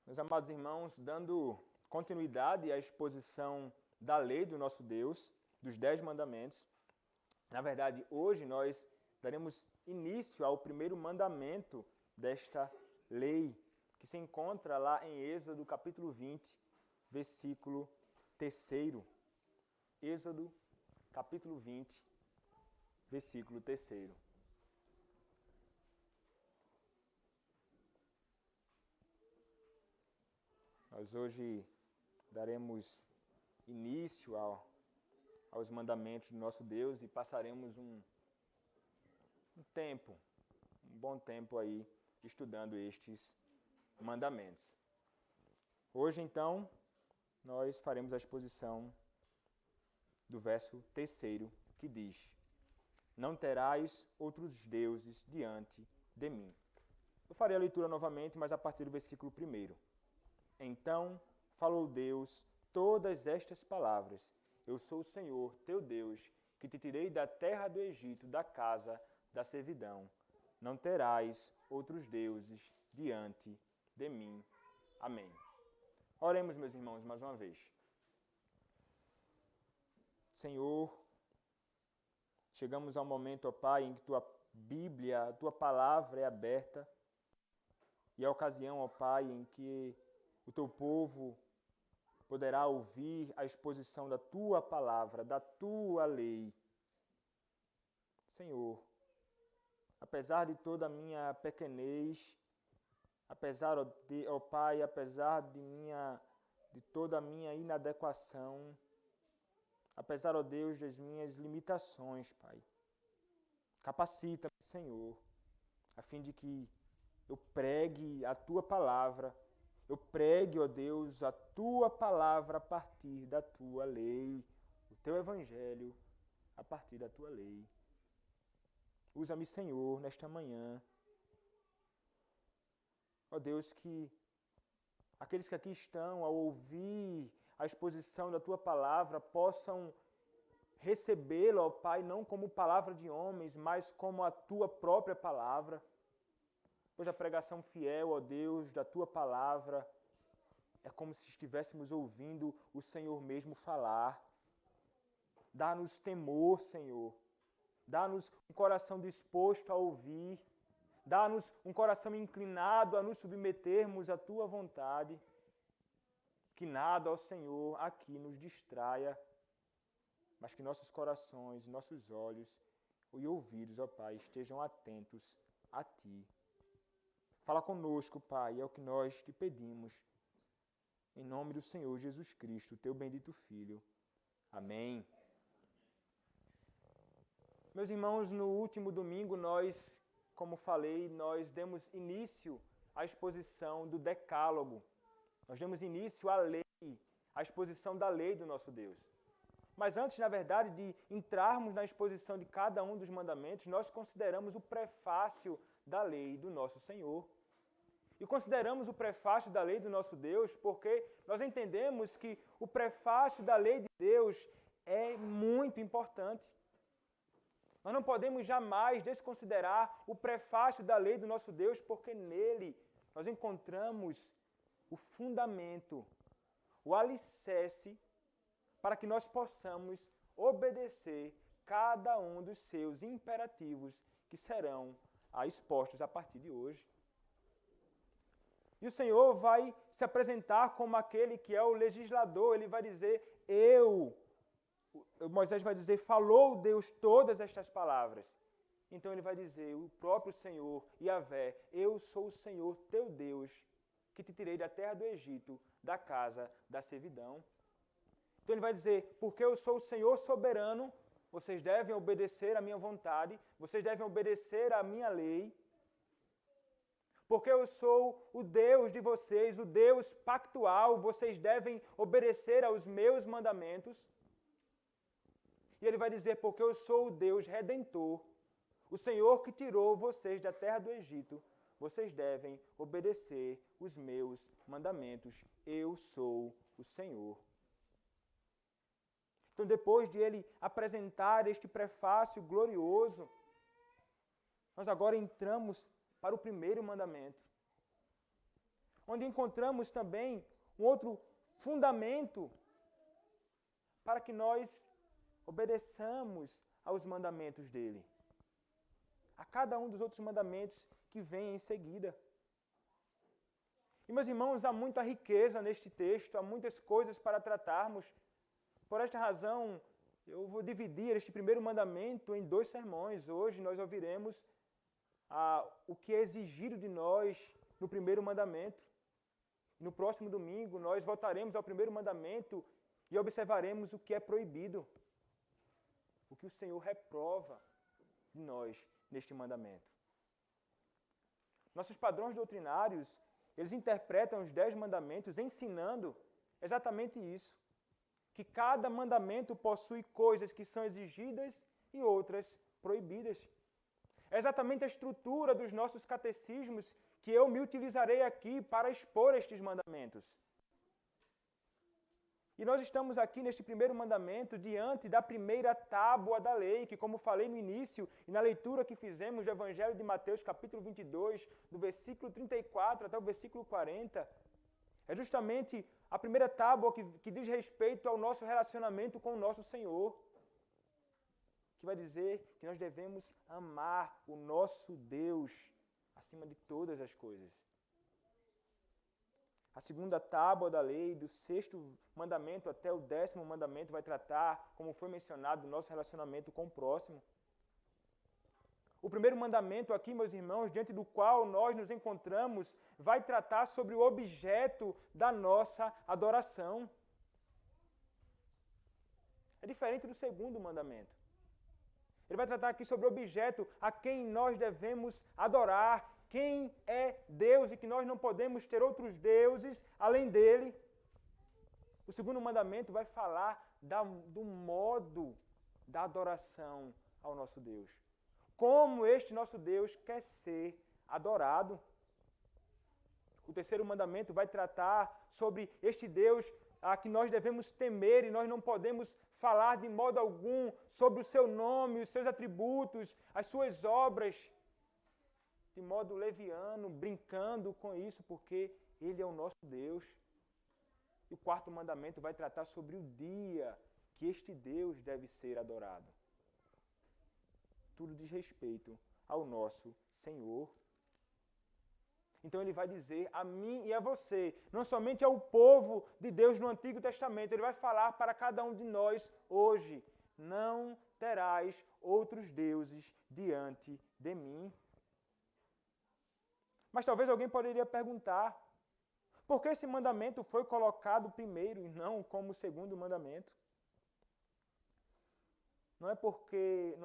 Meus amados irmãos, dando continuidade à exposição da lei do nosso Deus, dos 10 mandamentos. Na verdade, hoje nós daremos início ao primeiro mandamento desta lei, que se encontra lá em Êxodo capítulo 20, versículo 3. Êxodo capítulo 20, versículo 3. Nós hoje daremos início aos mandamentos do nosso Deus e passaremos um bom tempo aí estudando estes mandamentos. Hoje, então, nós faremos a exposição do verso 3, que diz: Não terás outros deuses diante de mim. Eu farei a leitura novamente, mas a partir do versículo 1. Então falou Deus todas estas palavras: Eu sou o Senhor, teu Deus, que te tirei da terra do Egito, da casa da servidão. Não terás outros deuses diante de mim. Amém. Oremos, meus irmãos, mais uma vez. Senhor, chegamos ao momento, ó Pai, em que Tua Bíblia, a Tua palavra é aberta, e a ocasião, ó Pai, em que o Teu povo poderá ouvir a exposição da Tua palavra, da Tua lei. Senhor, apesar de toda a minha pequenez, apesar, ó Pai, apesar de toda a minha inadequação, apesar, ó Deus, das minhas limitações, Pai, capacita-me, Senhor, a fim de que eu pregue a Tua palavra. Eu pregue, ó Deus, a Tua palavra a partir da Tua lei, o Teu evangelho a partir da Tua lei. Usa-me, Senhor, nesta manhã. Ó Deus, que aqueles que aqui estão, ao ouvir a exposição da Tua palavra, possam recebê-la, ó Pai, não como palavra de homens, mas como a Tua própria palavra. Pois a pregação fiel, ó Deus, da Tua palavra é como se estivéssemos ouvindo o Senhor mesmo falar. Dá-nos temor, Senhor. Dá-nos um coração disposto a ouvir. Dá-nos um coração inclinado a nos submetermos à Tua vontade. Que nada, ó Senhor, aqui nos distraia, mas que nossos corações, nossos olhos e ouvidos, ó Pai, estejam atentos a Ti. Fala conosco, Pai, é o que nós te pedimos. Em nome do Senhor Jesus Cristo, Teu bendito Filho. Amém. Meus irmãos, no último domingo nós, como falei, nós demos início à exposição do Decálogo. Nós demos início à lei, à exposição da lei do nosso Deus. Mas antes, na verdade, de entrarmos na exposição de cada um dos mandamentos, nós consideramos o prefácio da lei do nosso Senhor. E consideramos o prefácio da lei do nosso Deus porque nós entendemos que o prefácio da lei de Deus é muito importante. Nós não podemos jamais desconsiderar o prefácio da lei do nosso Deus porque nele nós encontramos o fundamento, o alicerce para que nós possamos obedecer cada um dos seus imperativos que serão expostos a partir de hoje. E o Senhor vai se apresentar como aquele que é o legislador. Ele vai dizer, Moisés vai dizer, falou Deus todas estas palavras. Então ele vai dizer, o próprio Senhor, Yahvé, eu sou o Senhor teu Deus, que te tirei da terra do Egito, da casa da servidão. Então ele vai dizer, porque eu sou o Senhor soberano, vocês devem obedecer à minha vontade, vocês devem obedecer à minha lei. Porque eu sou o Deus de vocês, o Deus pactual, vocês devem obedecer aos meus mandamentos. E ele vai dizer, porque eu sou o Deus redentor, o Senhor que tirou vocês da terra do Egito, vocês devem obedecer os meus mandamentos. Eu sou o Senhor. Então, depois de ele apresentar este prefácio glorioso, nós agora entramos para o primeiro mandamento. onde encontramos também um outro fundamento para que nós obedeçamos aos mandamentos dele. A cada um dos outros mandamentos que vem em seguida. E, meus irmãos, há muita riqueza neste texto, há muitas coisas para tratarmos. Por esta razão, eu vou dividir este primeiro mandamento em 2 sermões. Hoje nós ouviremos o que é exigido de nós no primeiro mandamento. No próximo domingo, nós voltaremos ao primeiro mandamento e observaremos o que é proibido, o que o Senhor reprova de nós neste mandamento. Nossos padrões doutrinários, eles interpretam os 10 mandamentos ensinando exatamente isso, que cada mandamento possui coisas que são exigidas e outras proibidas. É exatamente a estrutura dos nossos catecismos que eu me utilizarei aqui para expor estes mandamentos. E nós estamos aqui neste primeiro mandamento diante da primeira tábua da lei, que, como falei no início e na leitura que fizemos do Evangelho de Mateus, capítulo 22, do versículo 34 até o versículo 40, é justamente a primeira tábua que diz respeito ao nosso relacionamento com o nosso Senhor, que vai dizer que nós devemos amar o nosso Deus acima de todas as coisas. A segunda tábua da lei, do 6º mandamento até o 10º mandamento, vai tratar, como foi mencionado, do nosso relacionamento com o próximo. O primeiro mandamento aqui, meus irmãos, diante do qual nós nos encontramos, vai tratar sobre o objeto da nossa adoração. É diferente do segundo mandamento. Ele vai tratar aqui sobre o objeto a quem nós devemos adorar, quem é Deus e que nós não podemos ter outros deuses além dele. O segundo mandamento vai falar do modo da adoração ao nosso Deus. Como este nosso Deus quer ser adorado. O terceiro mandamento vai tratar sobre este Deus a que nós devemos temer e nós não podemos falar de modo algum sobre o seu nome, os seus atributos, as suas obras, de modo leviano, brincando com isso, porque Ele é o nosso Deus. E o quarto mandamento vai tratar sobre o dia que este Deus deve ser adorado. Tudo diz respeito ao nosso Senhor. Então ele vai dizer a mim e a você, não somente ao povo de Deus no Antigo Testamento, ele vai falar para cada um de nós hoje: não terás outros deuses diante de mim. Mas talvez alguém poderia perguntar, por que esse mandamento foi colocado primeiro e não como segundo mandamento? Não é porque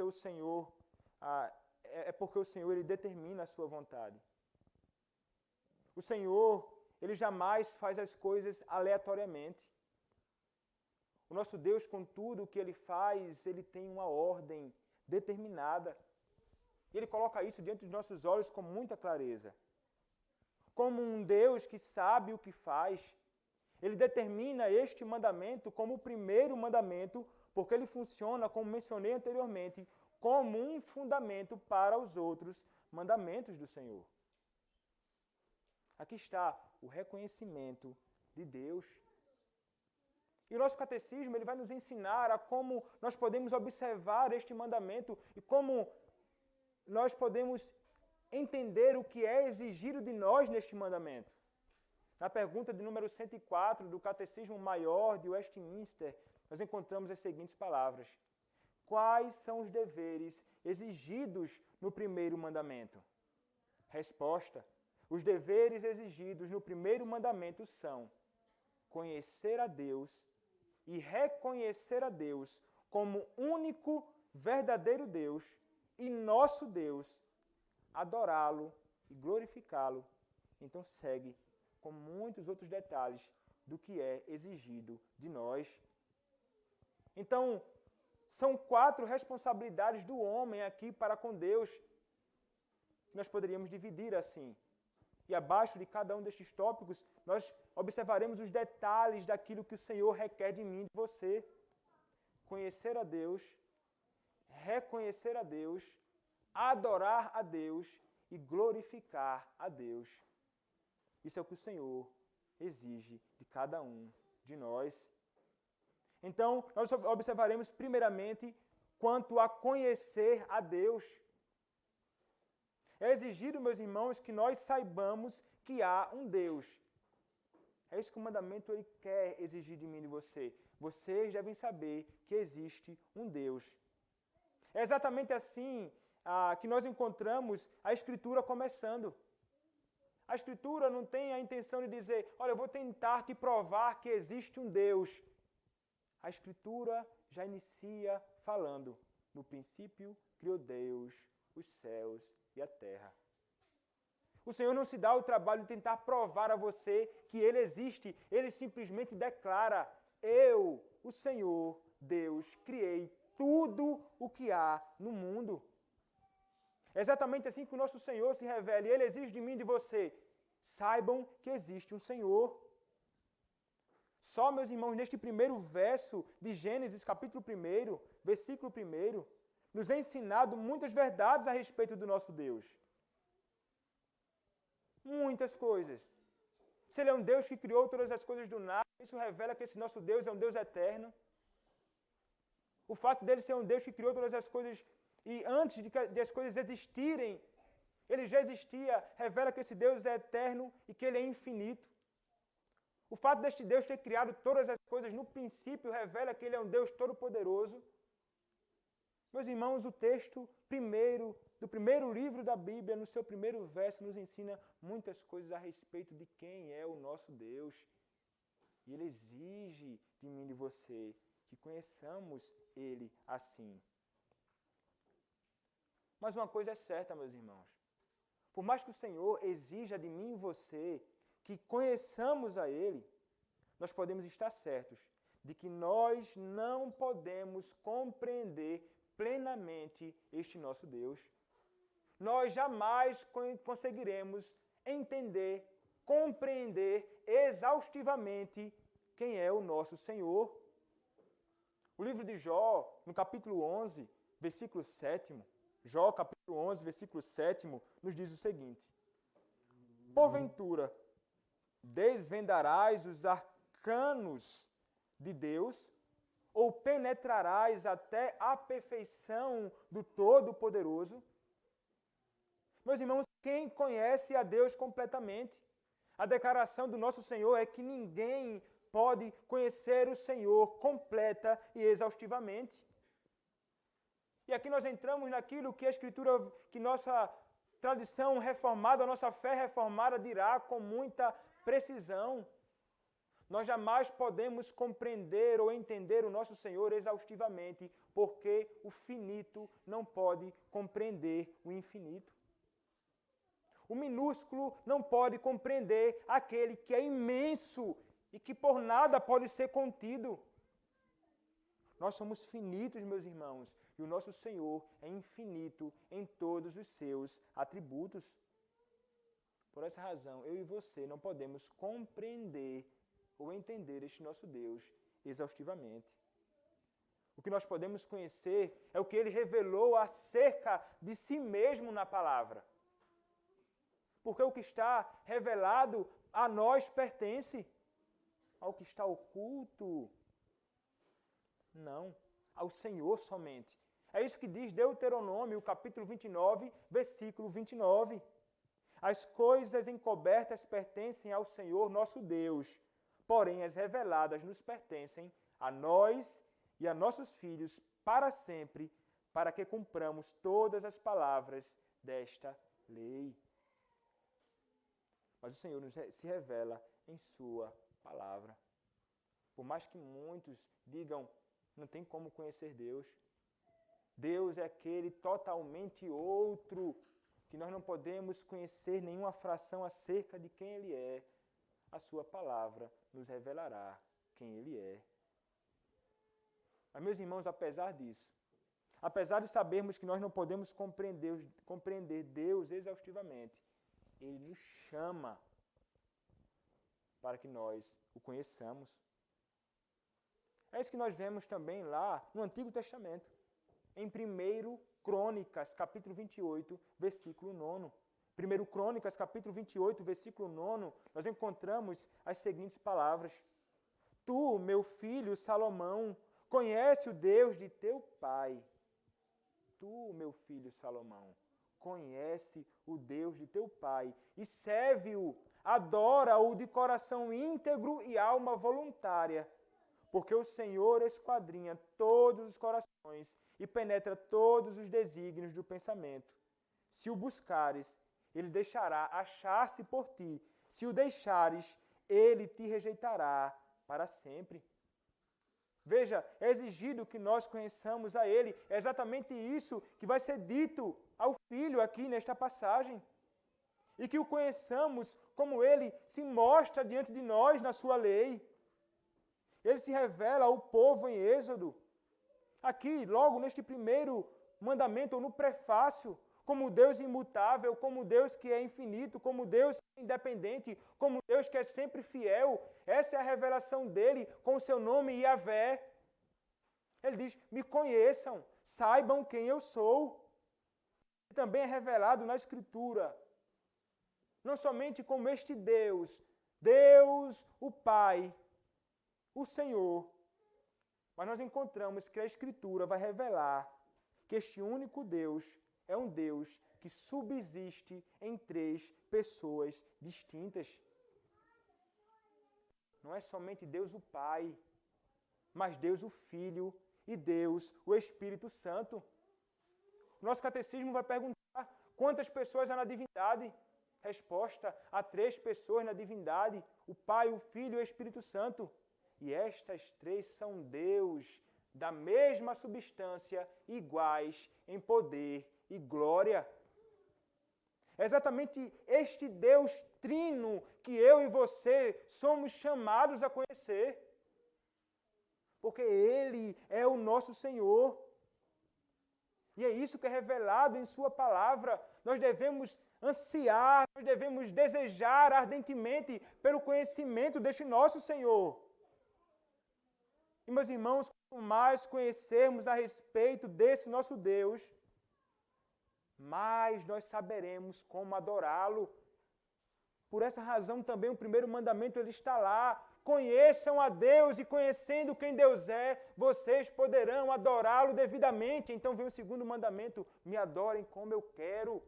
o Senhor é porque o Senhor ele determina a sua vontade. O Senhor, ele jamais faz as coisas aleatoriamente. O nosso Deus, com tudo o que ele faz, ele tem uma ordem determinada. E ele coloca isso diante dos nossos olhos com muita clareza. Como um Deus que sabe o que faz, ele determina este mandamento como o primeiro mandamento, porque ele funciona, como mencionei anteriormente, como um fundamento para os outros mandamentos do Senhor. Aqui está o reconhecimento de Deus. E o nosso catecismo ele vai nos ensinar a como nós podemos observar este mandamento e como nós podemos entender o que é exigido de nós neste mandamento. Na pergunta de número 104 do Catecismo Maior de Westminster, nós encontramos as seguintes palavras: quais são os deveres exigidos no primeiro mandamento? Resposta: os deveres exigidos no primeiro mandamento são conhecer a Deus e reconhecer a Deus como único, verdadeiro Deus e nosso Deus, adorá-lo e glorificá-lo. Então segue com muitos outros detalhes do que é exigido de nós. Então, são 4 responsabilidades do homem aqui para com Deus, que nós poderíamos dividir assim. E abaixo de cada um destes tópicos, nós observaremos os detalhes daquilo que o Senhor requer de mim e de você. Conhecer a Deus, reconhecer a Deus, adorar a Deus e glorificar a Deus. Isso é o que o Senhor exige de cada um de nós. Então, nós observaremos primeiramente quanto a conhecer a Deus. É exigido, meus irmãos, que nós saibamos que há um Deus. É isso que o mandamento ele quer exigir de mim e de você. Vocês devem saber que existe um Deus. É exatamente assim que nós encontramos a Escritura começando. A Escritura não tem a intenção de dizer, olha, eu vou tentar te provar que existe um Deus. A Escritura já inicia falando, no princípio criou Deus os céus e a terra. O Senhor não se dá o trabalho de tentar provar a você que Ele existe. Ele simplesmente declara, eu, o Senhor, Deus, criei tudo o que há no mundo. É exatamente assim que o nosso Senhor se revela. E Ele exige de mim e de você. Saibam que existe um Senhor. Só, meus irmãos, neste primeiro verso de Gênesis, capítulo 1, versículo 1, nos é ensinado muitas verdades a respeito do nosso Deus. Muitas coisas. Se Ele é um Deus que criou todas as coisas do nada, isso revela que esse nosso Deus é um Deus eterno. O fato dele ser um Deus que criou todas as coisas e antes de as coisas existirem, Ele já existia, revela que esse Deus é eterno e que Ele é infinito. O fato deste Deus ter criado todas as coisas no princípio revela que Ele é um Deus todo-poderoso. Meus irmãos, o texto do primeiro livro da Bíblia, no seu primeiro verso, nos ensina muitas coisas a respeito de quem é o nosso Deus. E Ele exige de mim e de você que conheçamos Ele assim. Mas uma coisa é certa, meus irmãos. Por mais que o Senhor exija de mim e você que conheçamos a Ele, nós podemos estar certos de que nós não podemos compreender plenamente este nosso Deus. Nós jamais conseguiremos entender, compreender exaustivamente quem é o nosso Senhor. O livro de Jó, no capítulo 11, versículo 7, Jó, capítulo 11, versículo 7, nos diz o seguinte: porventura, desvendarás os arcanos de Deus, ou penetrarás até a perfeição do Todo-Poderoso? Meus irmãos, quem conhece a Deus completamente? A declaração do nosso Senhor é que ninguém pode conhecer o Senhor completa e exaustivamente. E aqui nós entramos naquilo que a Escritura, que nossa tradição reformada, a nossa fé reformada dirá com muita precisão. Nós jamais podemos compreender ou entender o nosso Senhor exaustivamente, porque o finito não pode compreender o infinito. O minúsculo não pode compreender aquele que é imenso e que por nada pode ser contido. Nós somos finitos, meus irmãos, e o nosso Senhor é infinito em todos os seus atributos. Por essa razão, eu e você não podemos compreender ou entender este nosso Deus exaustivamente. O que nós podemos conhecer é o que Ele revelou acerca de si mesmo na palavra. Porque o que está revelado a nós pertence ao que está oculto. Não, ao Senhor somente. É isso que diz Deuteronômio, capítulo 29, versículo 29. As coisas encobertas pertencem ao Senhor nosso Deus, porém as reveladas nos pertencem a nós e a nossos filhos para sempre, para que cumpramos todas as palavras desta lei. Mas o Senhor se revela em sua palavra. Por mais que muitos digam, não tem como conhecer Deus. Deus é aquele totalmente outro, que nós não podemos conhecer nenhuma fração acerca de quem Ele é. A sua palavra nos revelará quem Ele é. Mas, meus irmãos, apesar disso, apesar de sabermos que nós não podemos compreender Deus exaustivamente, Ele nos chama para que nós o conheçamos. É isso que nós vemos também lá no Antigo Testamento, em 1 Crônicas, capítulo 28, versículo 9, 1 Crônicas, capítulo 28, versículo 9, nós encontramos as seguintes palavras. Tu, meu filho Salomão, conhece o Deus de teu pai. Tu, meu filho Salomão, conhece o Deus de teu pai e serve-o, adora-o de coração íntegro e alma voluntária, porque o Senhor esquadrinha todos os corações e penetra todos os desígnios do pensamento. Se o buscares, ele deixará achar-se por ti. Se o deixares, ele te rejeitará para sempre. Veja, é exigido que nós conheçamos a ele. É exatamente isso que vai ser dito ao Filho aqui nesta passagem. E que o conheçamos como ele se mostra diante de nós na sua lei. Ele se revela ao povo em Êxodo. Aqui, logo neste primeiro mandamento, ou no prefácio, como Deus imutável, como Deus que é infinito, como Deus independente, como Deus que é sempre fiel. Essa é a revelação dele com o seu nome Yahvé. Ele diz, me conheçam, saibam quem eu sou. E também é revelado na Escritura, não somente como este Deus, Deus o Pai, o Senhor, mas nós encontramos que a Escritura vai revelar que este único Deus é um Deus que subsiste em três pessoas distintas. Não é somente Deus o Pai, mas Deus o Filho e Deus o Espírito Santo. O nosso catecismo vai perguntar quantas pessoas há na divindade. Resposta, há três pessoas na divindade, o Pai, o Filho e o Espírito Santo. E estas três são Deus, da mesma substância, iguais em poder e glória. É exatamente este Deus trino que eu e você somos chamados a conhecer. Porque Ele é o nosso Senhor. E é isso que é revelado em Sua palavra. Nós devemos ansiar, nós devemos desejar ardentemente pelo conhecimento deste nosso Senhor. E, meus irmãos, quanto mais conhecermos a respeito desse nosso Deus, mais nós saberemos como adorá-lo. Por essa razão também o primeiro mandamento ele está lá. Conheçam a Deus e conhecendo quem Deus é, vocês poderão adorá-lo devidamente. Então vem o segundo mandamento, me adorem como eu quero.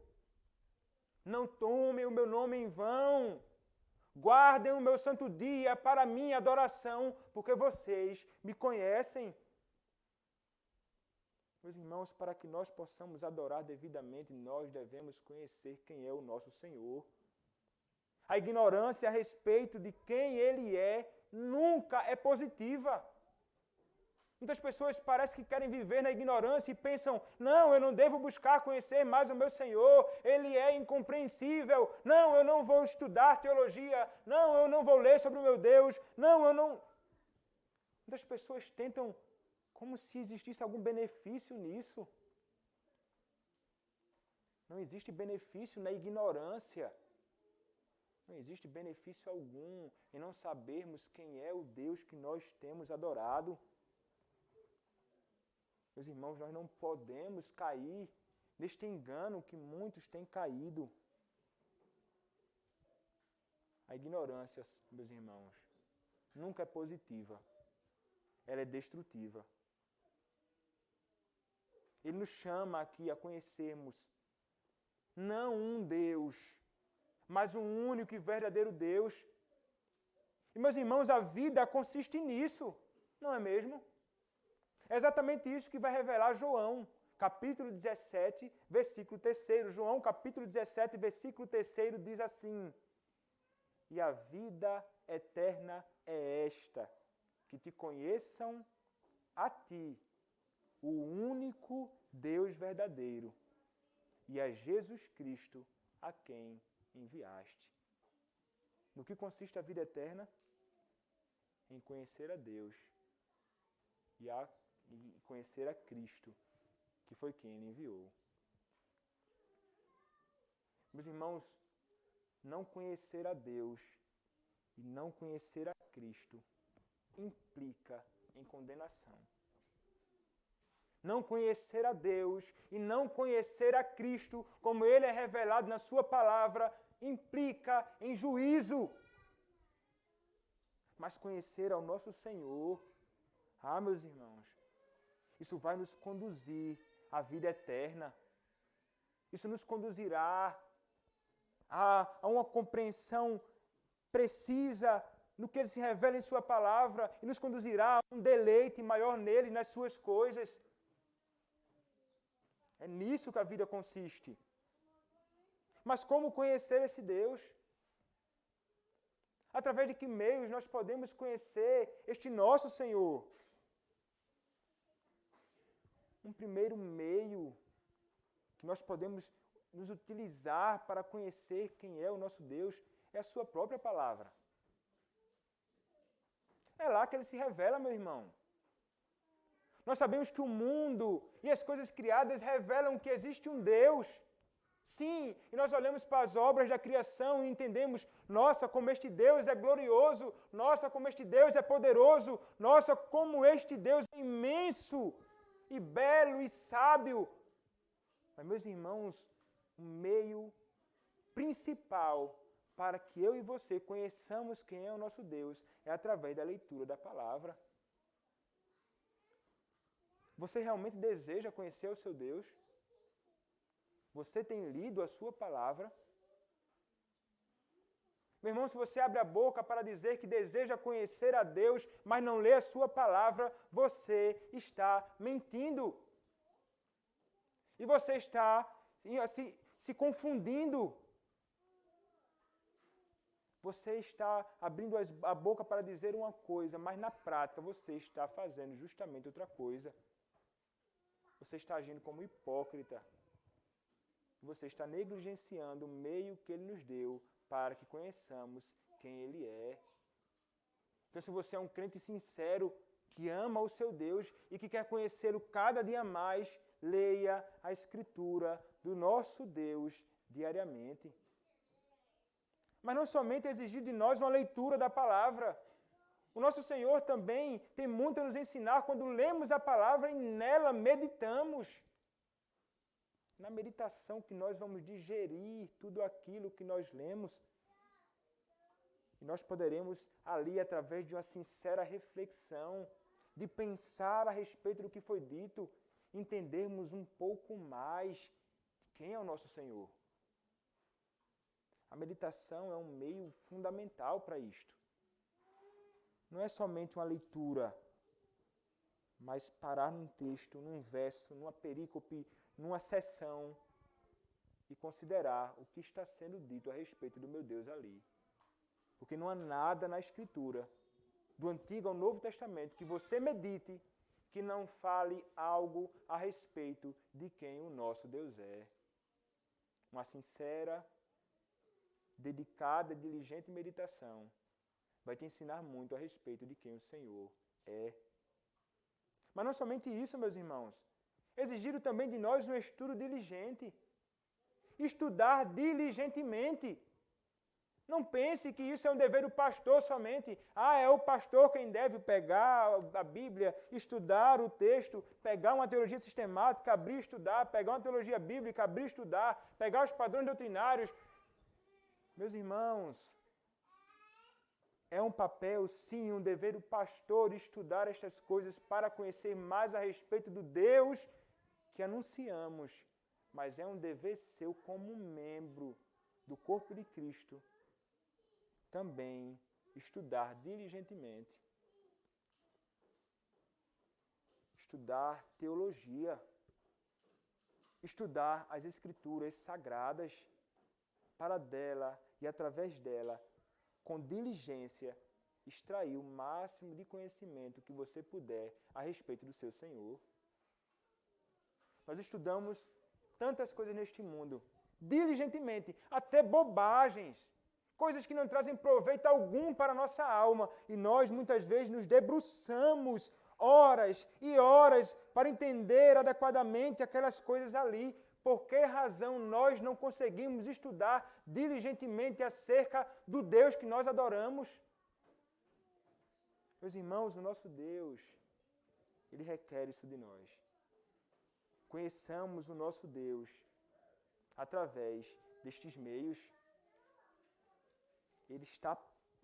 Não tomem o meu nome em vão. Guardem o meu santo dia para minha adoração, porque vocês me conhecem. Meus irmãos, para que nós possamos adorar devidamente, nós devemos conhecer quem é o nosso Senhor. A ignorância a respeito de quem Ele é nunca é positiva. Muitas pessoas parecem que querem viver na ignorância e pensam, não, eu não devo buscar conhecer mais o meu Senhor, Ele é incompreensível, não, eu não vou estudar teologia, não, eu não vou ler sobre o meu Deus, não, eu não... Muitas pessoas tentam como se existisse algum benefício nisso. Não existe benefício na ignorância. Não existe benefício algum em não sabermos quem é o Deus que nós temos adorado. Meus irmãos, nós não podemos cair neste engano que muitos têm caído. A ignorância, meus irmãos, nunca é positiva. Ela é destrutiva. Ele nos chama aqui a conhecermos não um Deus, mas um único e verdadeiro Deus. E, meus irmãos, a vida consiste nisso, não é mesmo? É exatamente isso que vai revelar João, capítulo 17, versículo 3. João, capítulo 17, versículo 3 diz assim: e a vida eterna é esta, que te conheçam a ti, o único Deus verdadeiro, e a Jesus Cristo, a quem enviaste. No que consiste a vida eterna? Em conhecer a Deus e conhecer a Cristo, que foi quem Ele enviou. Meus irmãos, não conhecer a Deus e não conhecer a Cristo implica em condenação. Não conhecer a Deus e não conhecer a Cristo, como Ele é revelado na sua palavra, implica em juízo. Mas conhecer ao nosso Senhor, meus irmãos, isso vai nos conduzir à vida eterna. Isso nos conduzirá a uma compreensão precisa no que Ele se revela em Sua palavra e nos conduzirá a um deleite maior nele, nas Suas coisas. É nisso que a vida consiste. Mas como conhecer esse Deus? Através de que meios nós podemos conhecer este nosso Senhor? Um primeiro meio que nós podemos nos utilizar para conhecer quem é o nosso Deus é a Sua própria palavra. É lá que Ele se revela, meu irmão. Nós sabemos que o mundo e as coisas criadas revelam que existe um Deus. Sim, e nós olhamos para as obras da criação e entendemos, nossa, como este Deus é glorioso, nossa, como este Deus é poderoso, nossa, como este Deus é imenso e belo e sábio. Mas, meus irmãos, o meio principal para que eu e você conheçamos quem é o nosso Deus é através da leitura da palavra. Você realmente deseja conhecer o seu Deus? Você tem lido a sua palavra? Meu irmão, se você abre a boca para dizer que deseja conhecer a Deus, mas não lê a sua palavra, você está mentindo. E você está se confundindo. Você está abrindo a boca para dizer uma coisa, mas na prática você está fazendo justamente outra coisa. Você está agindo como hipócrita. Você está negligenciando o meio que Ele nos deu para que conheçamos quem Ele é. Então, se você é um crente sincero, que ama o seu Deus e que quer conhecê-lo cada dia mais, leia a Escritura do nosso Deus diariamente. Mas não somente exigir de nós uma leitura da palavra. O nosso Senhor também tem muito a nos ensinar quando lemos a palavra e nela meditamos. Na meditação que nós vamos digerir tudo aquilo que nós lemos. E nós poderemos ali, através de uma sincera reflexão, de pensar a respeito do que foi dito, entendermos um pouco mais de quem é o nosso Senhor. A meditação é um meio fundamental para isto. Não é somente uma leitura, mas parar num texto, num verso, numa perícope, numa sessão e considerar o que está sendo dito a respeito do meu Deus ali. Porque não há nada na Escritura, do Antigo ao Novo Testamento, que você medite, que não fale algo a respeito de quem o nosso Deus é. Uma sincera, dedicada, diligente meditação vai te ensinar muito a respeito de quem o Senhor é. Mas não somente isso, meus irmãos. Exigido também de nós um estudo diligente. Estudar diligentemente. Não pense que isso é um dever do pastor somente. É o pastor quem deve pegar a Bíblia, estudar o texto, pegar uma teologia sistemática, abrir e estudar, pegar uma teologia bíblica, abrir e estudar, pegar os padrões doutrinários. Meus irmãos, é um papel, sim, um dever do pastor estudar estas coisas para conhecer mais a respeito do Deus que anunciamos. Mas é um dever seu como membro do corpo de Cristo também estudar diligentemente. Estudar teologia. Estudar as Escrituras sagradas para dela e através dela, com diligência, extrair o máximo de conhecimento que você puder a respeito do seu Senhor. Nós estudamos tantas coisas neste mundo, diligentemente, até bobagens, coisas que não trazem proveito algum para a nossa alma, e nós muitas vezes nos debruçamos horas e horas para entender adequadamente aquelas coisas ali. Por que razão nós não conseguimos estudar diligentemente acerca do Deus que nós adoramos? Meus irmãos, o nosso Deus, Ele requer isso de nós. conheçamos o nosso Deus através destes meios. Ele está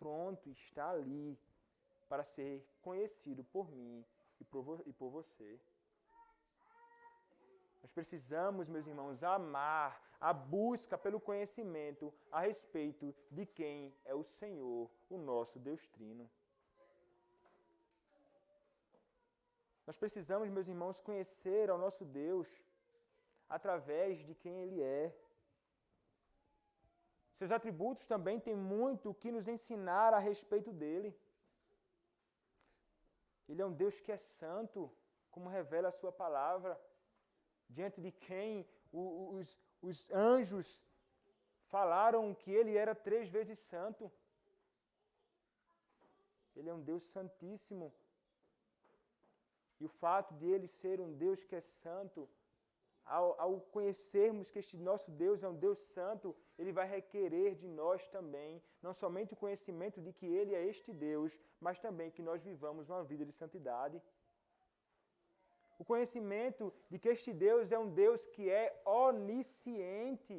pronto, está ali para ser conhecido por mim e por você. Nós precisamos, meus irmãos, amar a busca pelo conhecimento a respeito de quem é o Senhor, o nosso Deus Trino. Nós precisamos, meus irmãos, conhecer ao nosso Deus através de quem Ele é. Seus atributos também têm muito o que nos ensinar a respeito dele. Ele é um Deus que é santo, como revela a sua palavra, diante de quem os anjos falaram que ele era 3 vezes santo. Ele é um Deus santíssimo. E o fato de ele ser um Deus que é santo, ao conhecermos que este nosso Deus é um Deus santo, ele vai requerer de nós também, não somente o conhecimento de que ele é este Deus, mas também que nós vivamos uma vida de santidade. O conhecimento de que este Deus é um Deus que é onisciente.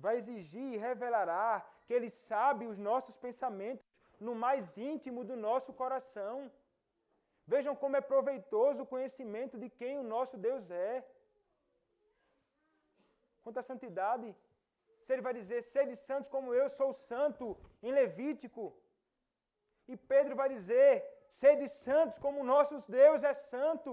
Vai exigir e revelará que ele sabe os nossos pensamentos no mais íntimo do nosso coração. Vejam como é proveitoso o conhecimento de quem o nosso Deus é. Quanto à santidade, se ele vai dizer, sede santos como eu sou santo, em Levítico. E Pedro vai dizer, sede santos como o nosso Deus é santo.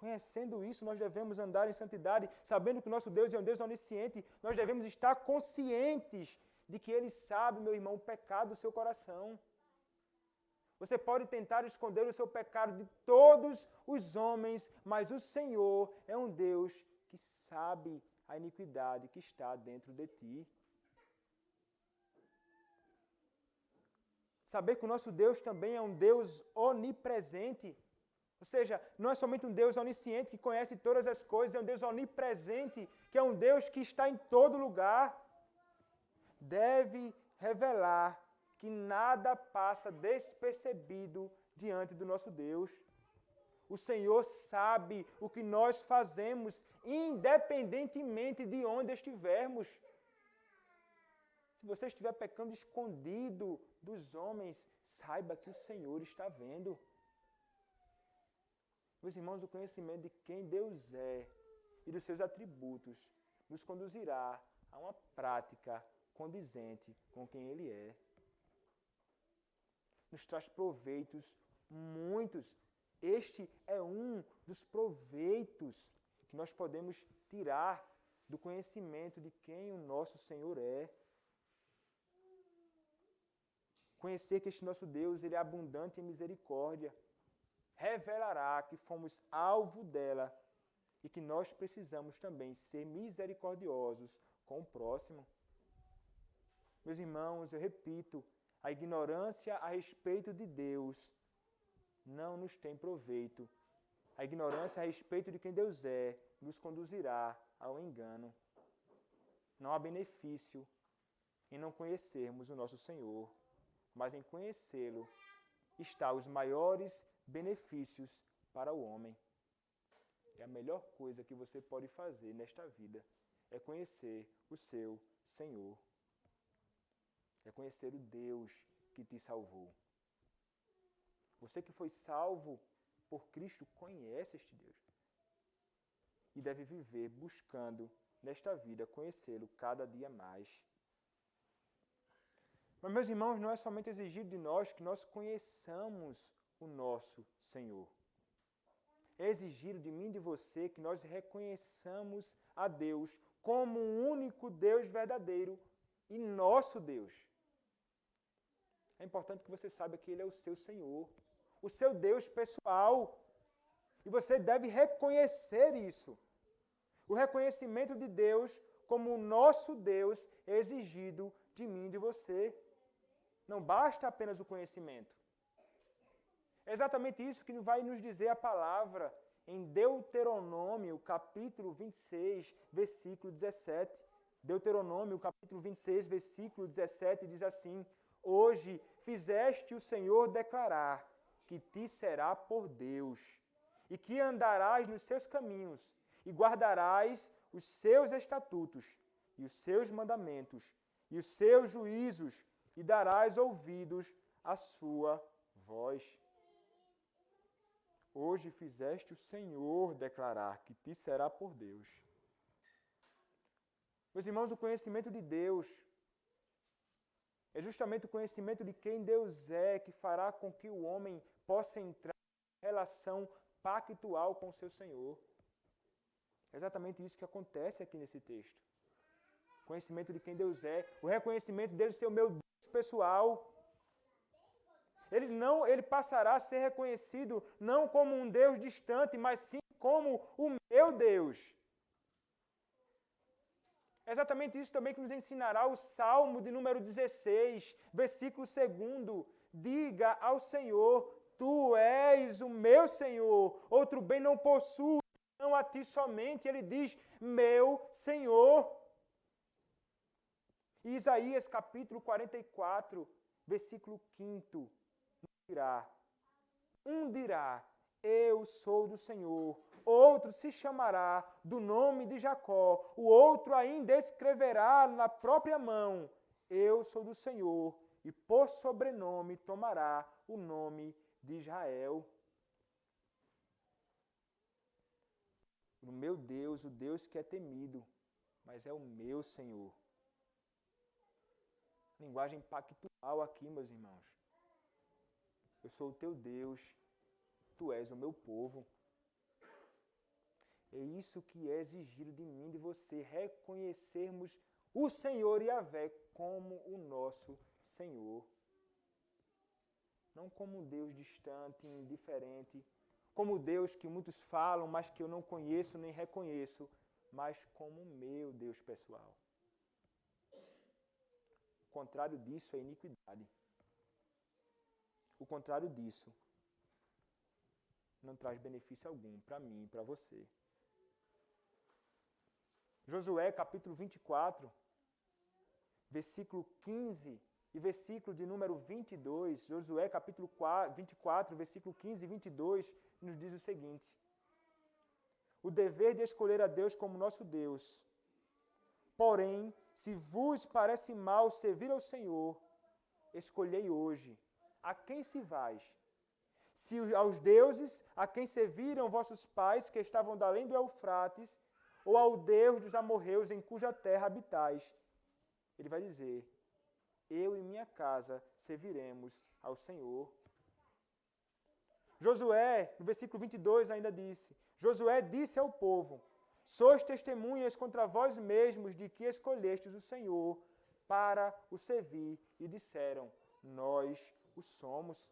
Conhecendo isso, nós devemos andar em santidade, sabendo que o nosso Deus é um Deus onisciente. Nós devemos estar conscientes de que Ele sabe, meu irmão, o pecado do seu coração. Você pode tentar esconder o seu pecado de todos os homens, mas o Senhor é um Deus que sabe a iniquidade que está dentro de ti. Saber que o nosso Deus também é um Deus onipresente. Ou seja, não é somente um Deus onisciente que conhece todas as coisas, é um Deus onipresente, que é um Deus que está em todo lugar. Deve revelar que nada passa despercebido diante do nosso Deus. O Senhor sabe o que nós fazemos, independentemente de onde estivermos. Se você estiver pecando escondido dos homens, saiba que o Senhor está vendo. Meus irmãos, o conhecimento de quem Deus é e dos seus atributos nos conduzirá a uma prática condizente com quem Ele é. Nos traz proveitos muitos. Este é um dos proveitos que nós podemos tirar do conhecimento de quem o nosso Senhor é. Conhecer que este nosso Deus, Ele é abundante em misericórdia, revelará que fomos alvo dela e que nós precisamos também ser misericordiosos com o próximo. Meus irmãos, eu repito, a ignorância a respeito de Deus não nos tem proveito. A ignorância a respeito de quem Deus é nos conduzirá ao engano. Não há benefício em não conhecermos o nosso Senhor, mas em conhecê-lo está os maiores benefícios para o homem. É a melhor coisa que você pode fazer nesta vida, é conhecer o seu Senhor. É conhecer o Deus que te salvou. Você que foi salvo por Cristo conhece este Deus. E deve viver buscando nesta vida conhecê-lo cada dia mais. Mas, meus irmãos, não é somente exigido de nós que nós conheçamos o nosso Senhor. É exigido de mim e de você que nós reconheçamos a Deus como o único Deus verdadeiro e nosso Deus. É importante que você saiba que Ele é o seu Senhor, o seu Deus pessoal. E você deve reconhecer isso. O reconhecimento de Deus como o nosso Deus é exigido de mim e de você. Não basta apenas o conhecimento. É exatamente isso que vai nos dizer a palavra em Deuteronômio, capítulo 26, versículo 17. Deuteronômio, capítulo 26, versículo 17, diz assim: Hoje fizeste o Senhor declarar que te será por Deus, e que andarás nos seus caminhos, e guardarás os seus estatutos, e os seus mandamentos, e os seus juízos, e darás ouvidos à sua voz. Hoje fizeste o Senhor declarar que te será por Deus. Meus irmãos, o conhecimento de Deus é justamente o conhecimento de quem Deus é que fará com que o homem possa entrar em relação pactual com o seu Senhor. É exatamente isso que acontece aqui nesse texto. O conhecimento de quem Deus é, o reconhecimento dele ser o meu Deus pessoal. Ele passará a ser reconhecido não como um Deus distante, mas sim como o meu Deus. É exatamente isso também que nos ensinará o Salmo de número 16, versículo 2. Diga ao Senhor, tu és o meu Senhor, outro bem não possuo, senão a ti somente. Ele diz, meu Senhor. E Isaías capítulo 44, versículo 5, dirá, eu sou do Senhor. Outro se chamará do nome de Jacó. O outro ainda escreverá na própria mão, eu sou do Senhor. E por sobrenome tomará o nome de Israel. O meu Deus, o Deus que é temido, mas é o meu Senhor. Linguagem pactual aqui, meus irmãos. Eu sou o teu Deus, tu és o meu povo. É isso que é exigido de mim e de você, reconhecermos o Senhor Yahvé como o nosso Senhor. Não como um Deus distante, indiferente, como Deus que muitos falam, mas que eu não conheço nem reconheço, mas como o meu Deus pessoal. O contrário disso é iniquidade. O contrário disso não traz benefício algum para mim e para você. Josué capítulo 24, versículo 15 e versículo de número 22. Josué capítulo 24, versículo 15 e 22 nos diz o seguinte: o dever de escolher a Deus como nosso Deus. Porém, se vos parece mal servir ao Senhor, escolhei hoje a quem se vais. Se aos deuses a quem serviram vossos pais que estavam da além do Eufrates, ou ao Deus dos amorreus em cuja terra habitais. Ele vai dizer, eu e minha casa serviremos ao Senhor. Josué, no versículo 22 ainda disse, Josué disse ao povo, sois testemunhas contra vós mesmos de que escolhestes o Senhor para o servir, e disseram, nós o somos.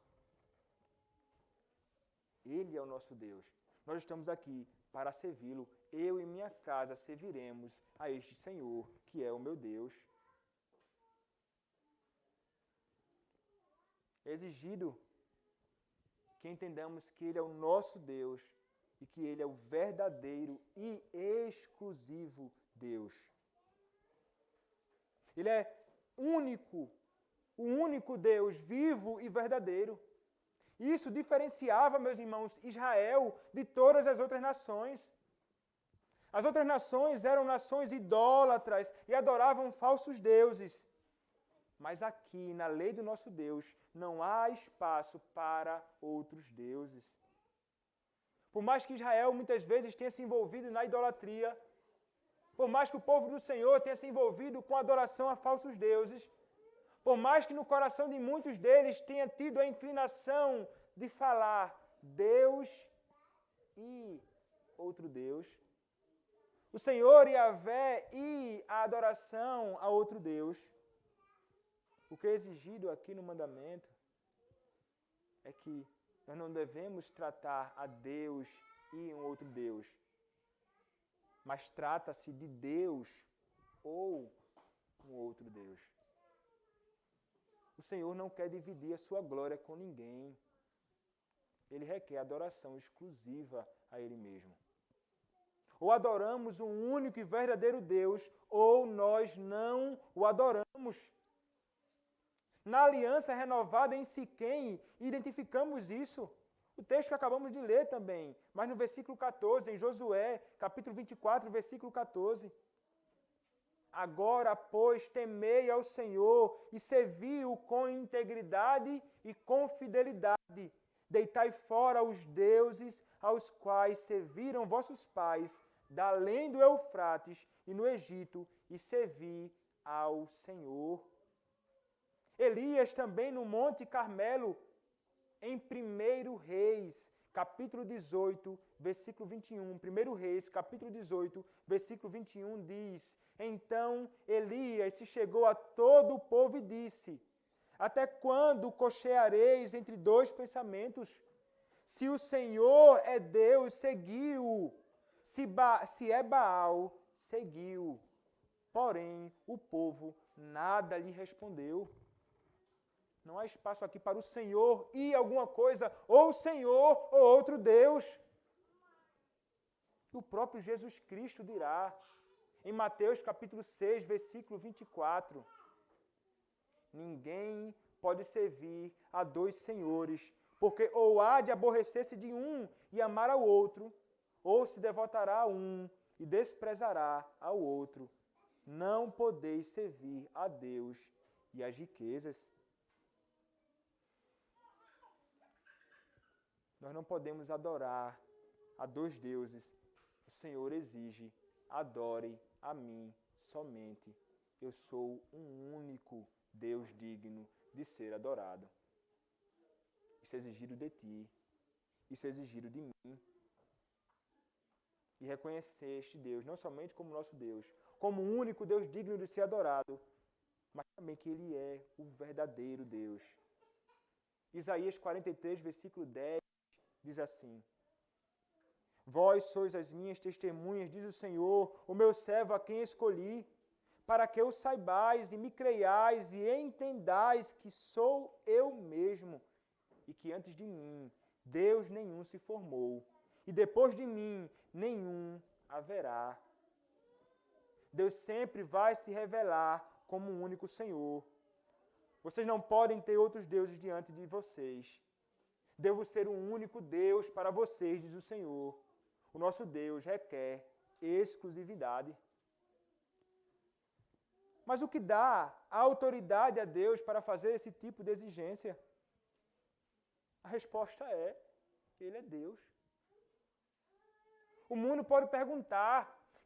Ele é o nosso Deus. Nós estamos aqui para servi-lo. Eu e minha casa serviremos a este Senhor, que é o meu Deus. É exigido que entendamos que Ele é o nosso Deus e que Ele é o verdadeiro e exclusivo Deus. Ele é único, o único Deus vivo e verdadeiro. Isso diferenciava, meus irmãos, Israel de todas as outras nações. As outras nações eram nações idólatras e adoravam falsos deuses. Mas aqui, na lei do nosso Deus, não há espaço para outros deuses. Por mais que Israel muitas vezes tenha se envolvido na idolatria, por mais que o povo do Senhor tenha se envolvido com a adoração a falsos deuses, por mais que no coração de muitos deles tenha tido a inclinação de falar Deus e outro Deus, o Senhor Yahvé e a adoração a outro Deus, o que é exigido aqui no mandamento é que nós não devemos tratar a Deus e um outro Deus, mas trata-se de Deus ou um outro Deus. O Senhor não quer dividir a sua glória com ninguém. Ele requer adoração exclusiva a Ele mesmo. Ou adoramos um único e verdadeiro Deus, ou nós não o adoramos. Na aliança renovada em Siquém, identificamos isso. O texto que acabamos de ler também, mas no versículo 14, em Josué, capítulo 24, versículo 14. Agora, pois, temei ao Senhor e servi-o com integridade e com fidelidade. Deitai fora os deuses aos quais serviram vossos pais, da além do Eufrates e no Egito, e servi ao Senhor. Elias também no Monte Carmelo, em 1 Reis, capítulo 18, versículo 21. 1 Reis, capítulo 18, versículo 21 diz: Então Elias se chegou a todo o povo e disse: Até quando cocheareis entre dois pensamentos? Se o Senhor é Deus, segui-o. Se é Baal, segui-o. Porém, o povo nada lhe respondeu. Não há espaço aqui para o Senhor e alguma coisa, ou o Senhor ou outro Deus. E o próprio Jesus Cristo dirá, em Mateus capítulo 6, versículo 24, Ninguém pode servir a dois senhores, porque ou há de aborrecer-se de um e amar ao outro, ou se devotará a um e desprezará ao outro. Não podeis servir a Deus e às riquezas. Nós não podemos adorar a dois deuses. O Senhor exige, adore a mim somente. Eu sou um único Deus digno de ser adorado. Isso é exigido de ti. Isso é exigido de mim. E reconhecer este Deus, não somente como nosso Deus, como o único Deus digno de ser adorado, mas também que Ele é o verdadeiro Deus. Isaías 43, versículo 10, diz assim: Vós sois as minhas testemunhas, diz o Senhor, o meu servo a quem escolhi, para que o saibais e me creiais e entendais que sou eu mesmo, e que antes de mim Deus nenhum se formou, e depois de mim nenhum haverá. Deus sempre vai se revelar como um único Senhor. Vocês não podem ter outros deuses diante de vocês. Devo ser um único Deus para vocês, diz o Senhor. O nosso Deus requer exclusividade. Mas o que dá a autoridade a Deus para fazer esse tipo de exigência? A resposta é: Ele é Deus. O mundo pode perguntar: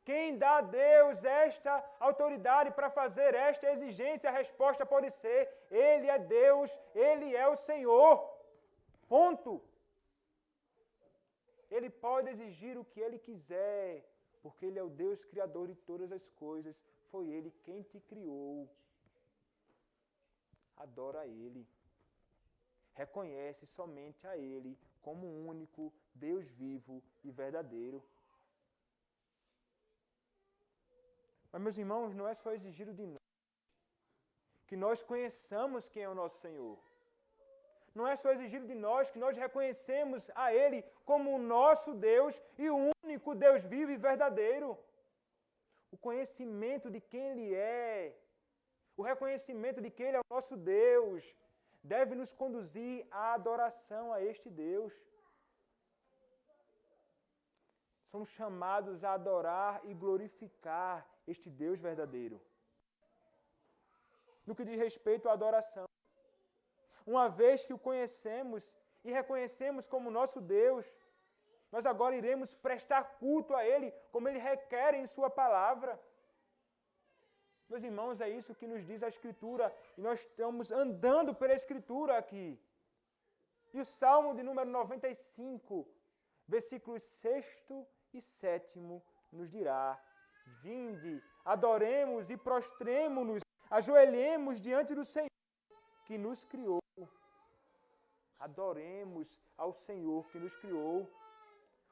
quem dá a Deus esta autoridade para fazer esta exigência? A resposta pode ser: Ele é Deus, Ele é o Senhor. Ponto. Ele pode exigir o que Ele quiser, porque Ele é o Deus Criador de todas as coisas. Foi Ele quem te criou. Adora a Ele. Reconhece somente a Ele como o único Deus vivo e verdadeiro. Mas, meus irmãos, não é só exigido de nós que nós conheçamos quem é o nosso Senhor. Não é só exigido de nós que nós reconhecemos a Ele como o nosso Deus e o único Deus vivo e verdadeiro. O conhecimento de quem Ele é, o reconhecimento de que Ele é o nosso Deus, deve nos conduzir à adoração a este Deus. Somos chamados a adorar e glorificar este Deus verdadeiro. No que diz respeito à adoração, uma vez que o conhecemos e reconhecemos como nosso Deus, nós agora iremos prestar culto a Ele, como Ele requer em Sua palavra. Meus irmãos, é isso que nos diz a Escritura, e nós estamos andando pela Escritura aqui. E o Salmo de número 95, versículos 6 e 7, nos dirá: Vinde, adoremos e prostremo-nos, ajoelhemos diante do Senhor que nos criou. Adoremos ao Senhor que nos criou.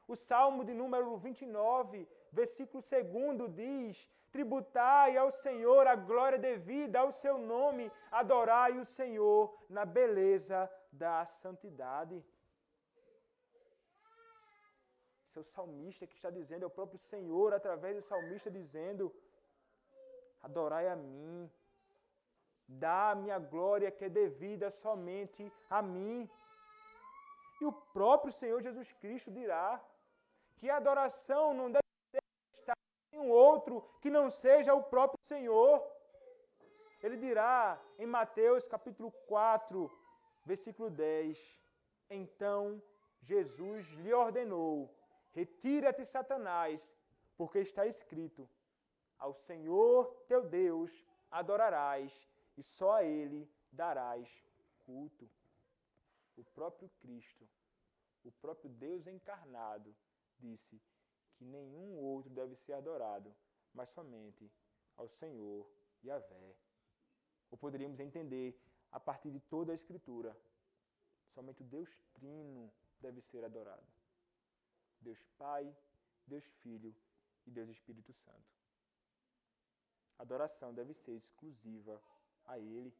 O Salmo de número 29, versículo 2 diz: Tributai ao Senhor a glória devida ao seu nome, adorai o Senhor na beleza da santidade. Esse é o salmista que está dizendo, é o próprio Senhor, através do salmista, dizendo: adorai a mim, dá-me a glória que é devida somente a mim. E o próprio Senhor Jesus Cristo dirá que a adoração não deve estar em nenhum outro que não seja o próprio Senhor. Ele dirá em Mateus capítulo 4, versículo 10, então Jesus lhe ordenou, retira-te, Satanás, porque está escrito, ao Senhor teu Deus adorarás e só a Ele darás culto. O próprio Cristo, o próprio Deus encarnado, disse que nenhum outro deve ser adorado, mas somente ao Senhor Yahvé. Ou poderíamos entender, a partir de toda a Escritura, somente o Deus Trino deve ser adorado. Deus Pai, Deus Filho e Deus Espírito Santo. A adoração deve ser exclusiva a Ele.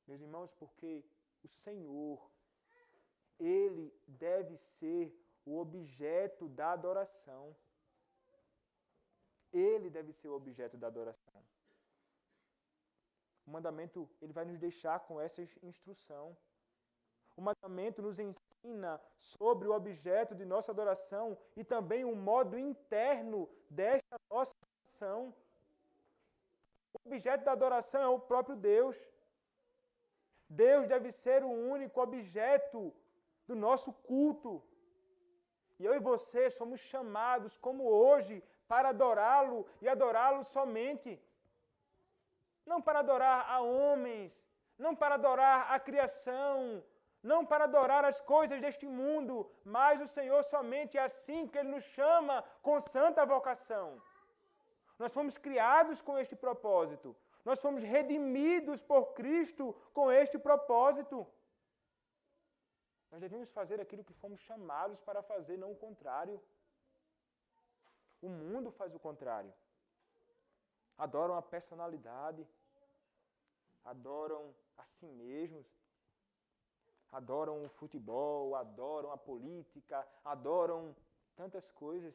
Meus irmãos, porque o Senhor, Ele deve ser o objeto da adoração. Ele deve ser o objeto da adoração. O mandamento, ele vai nos deixar com essa instrução. O mandamento nos ensina sobre o objeto de nossa adoração e também o modo interno desta nossa adoração. O objeto da adoração é o próprio Deus. Deus deve ser o único objeto do nosso culto. E eu e você somos chamados, como hoje, para adorá-lo e adorá-lo somente. Não para adorar a homens, não para adorar a criação, não para adorar as coisas deste mundo, mas o Senhor somente é assim que Ele nos chama com santa vocação. Nós fomos criados com este propósito. Nós fomos redimidos por Cristo com este propósito. Nós devemos fazer aquilo que fomos chamados para fazer, não o contrário. O mundo faz o contrário. Adoram a personalidade, adoram a si mesmos, adoram o futebol, adoram a política, adoram tantas coisas.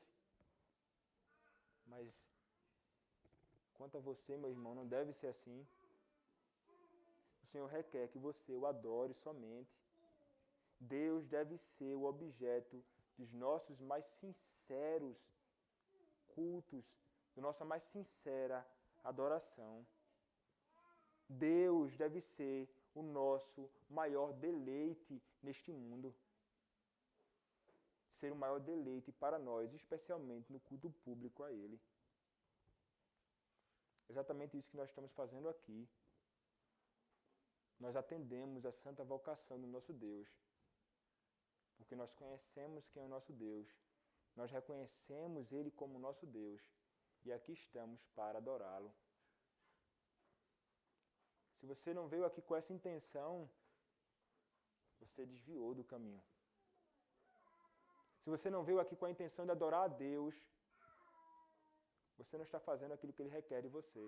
Mas, quanto a você, meu irmão, não deve ser assim. O Senhor requer que você o adore somente. Deus deve ser o objeto dos nossos mais sinceros cultos, da nossa mais sincera adoração. Deus deve ser o nosso maior deleite neste mundo. Ser o maior deleite para nós, especialmente no culto público a Ele. Exatamente isso que nós estamos fazendo aqui. Nós atendemos a santa vocação do nosso Deus. Porque nós conhecemos quem é o nosso Deus. Nós reconhecemos Ele como nosso Deus. E aqui estamos para adorá-lo. Se você não veio aqui com essa intenção, você desviou do caminho. Se você não veio aqui com a intenção de adorar a Deus, você não está fazendo aquilo que Ele requer de você.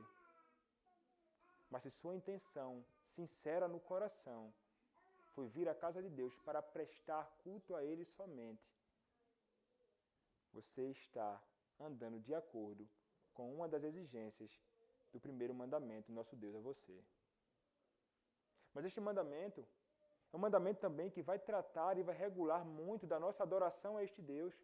Mas se sua intenção, sincera no coração, foi vir à casa de Deus para prestar culto a Ele somente, você está andando de acordo com uma das exigências do primeiro mandamento, nosso Deus é você. Mas este mandamento é um mandamento também que vai tratar e vai regular muito da nossa adoração a este Deus.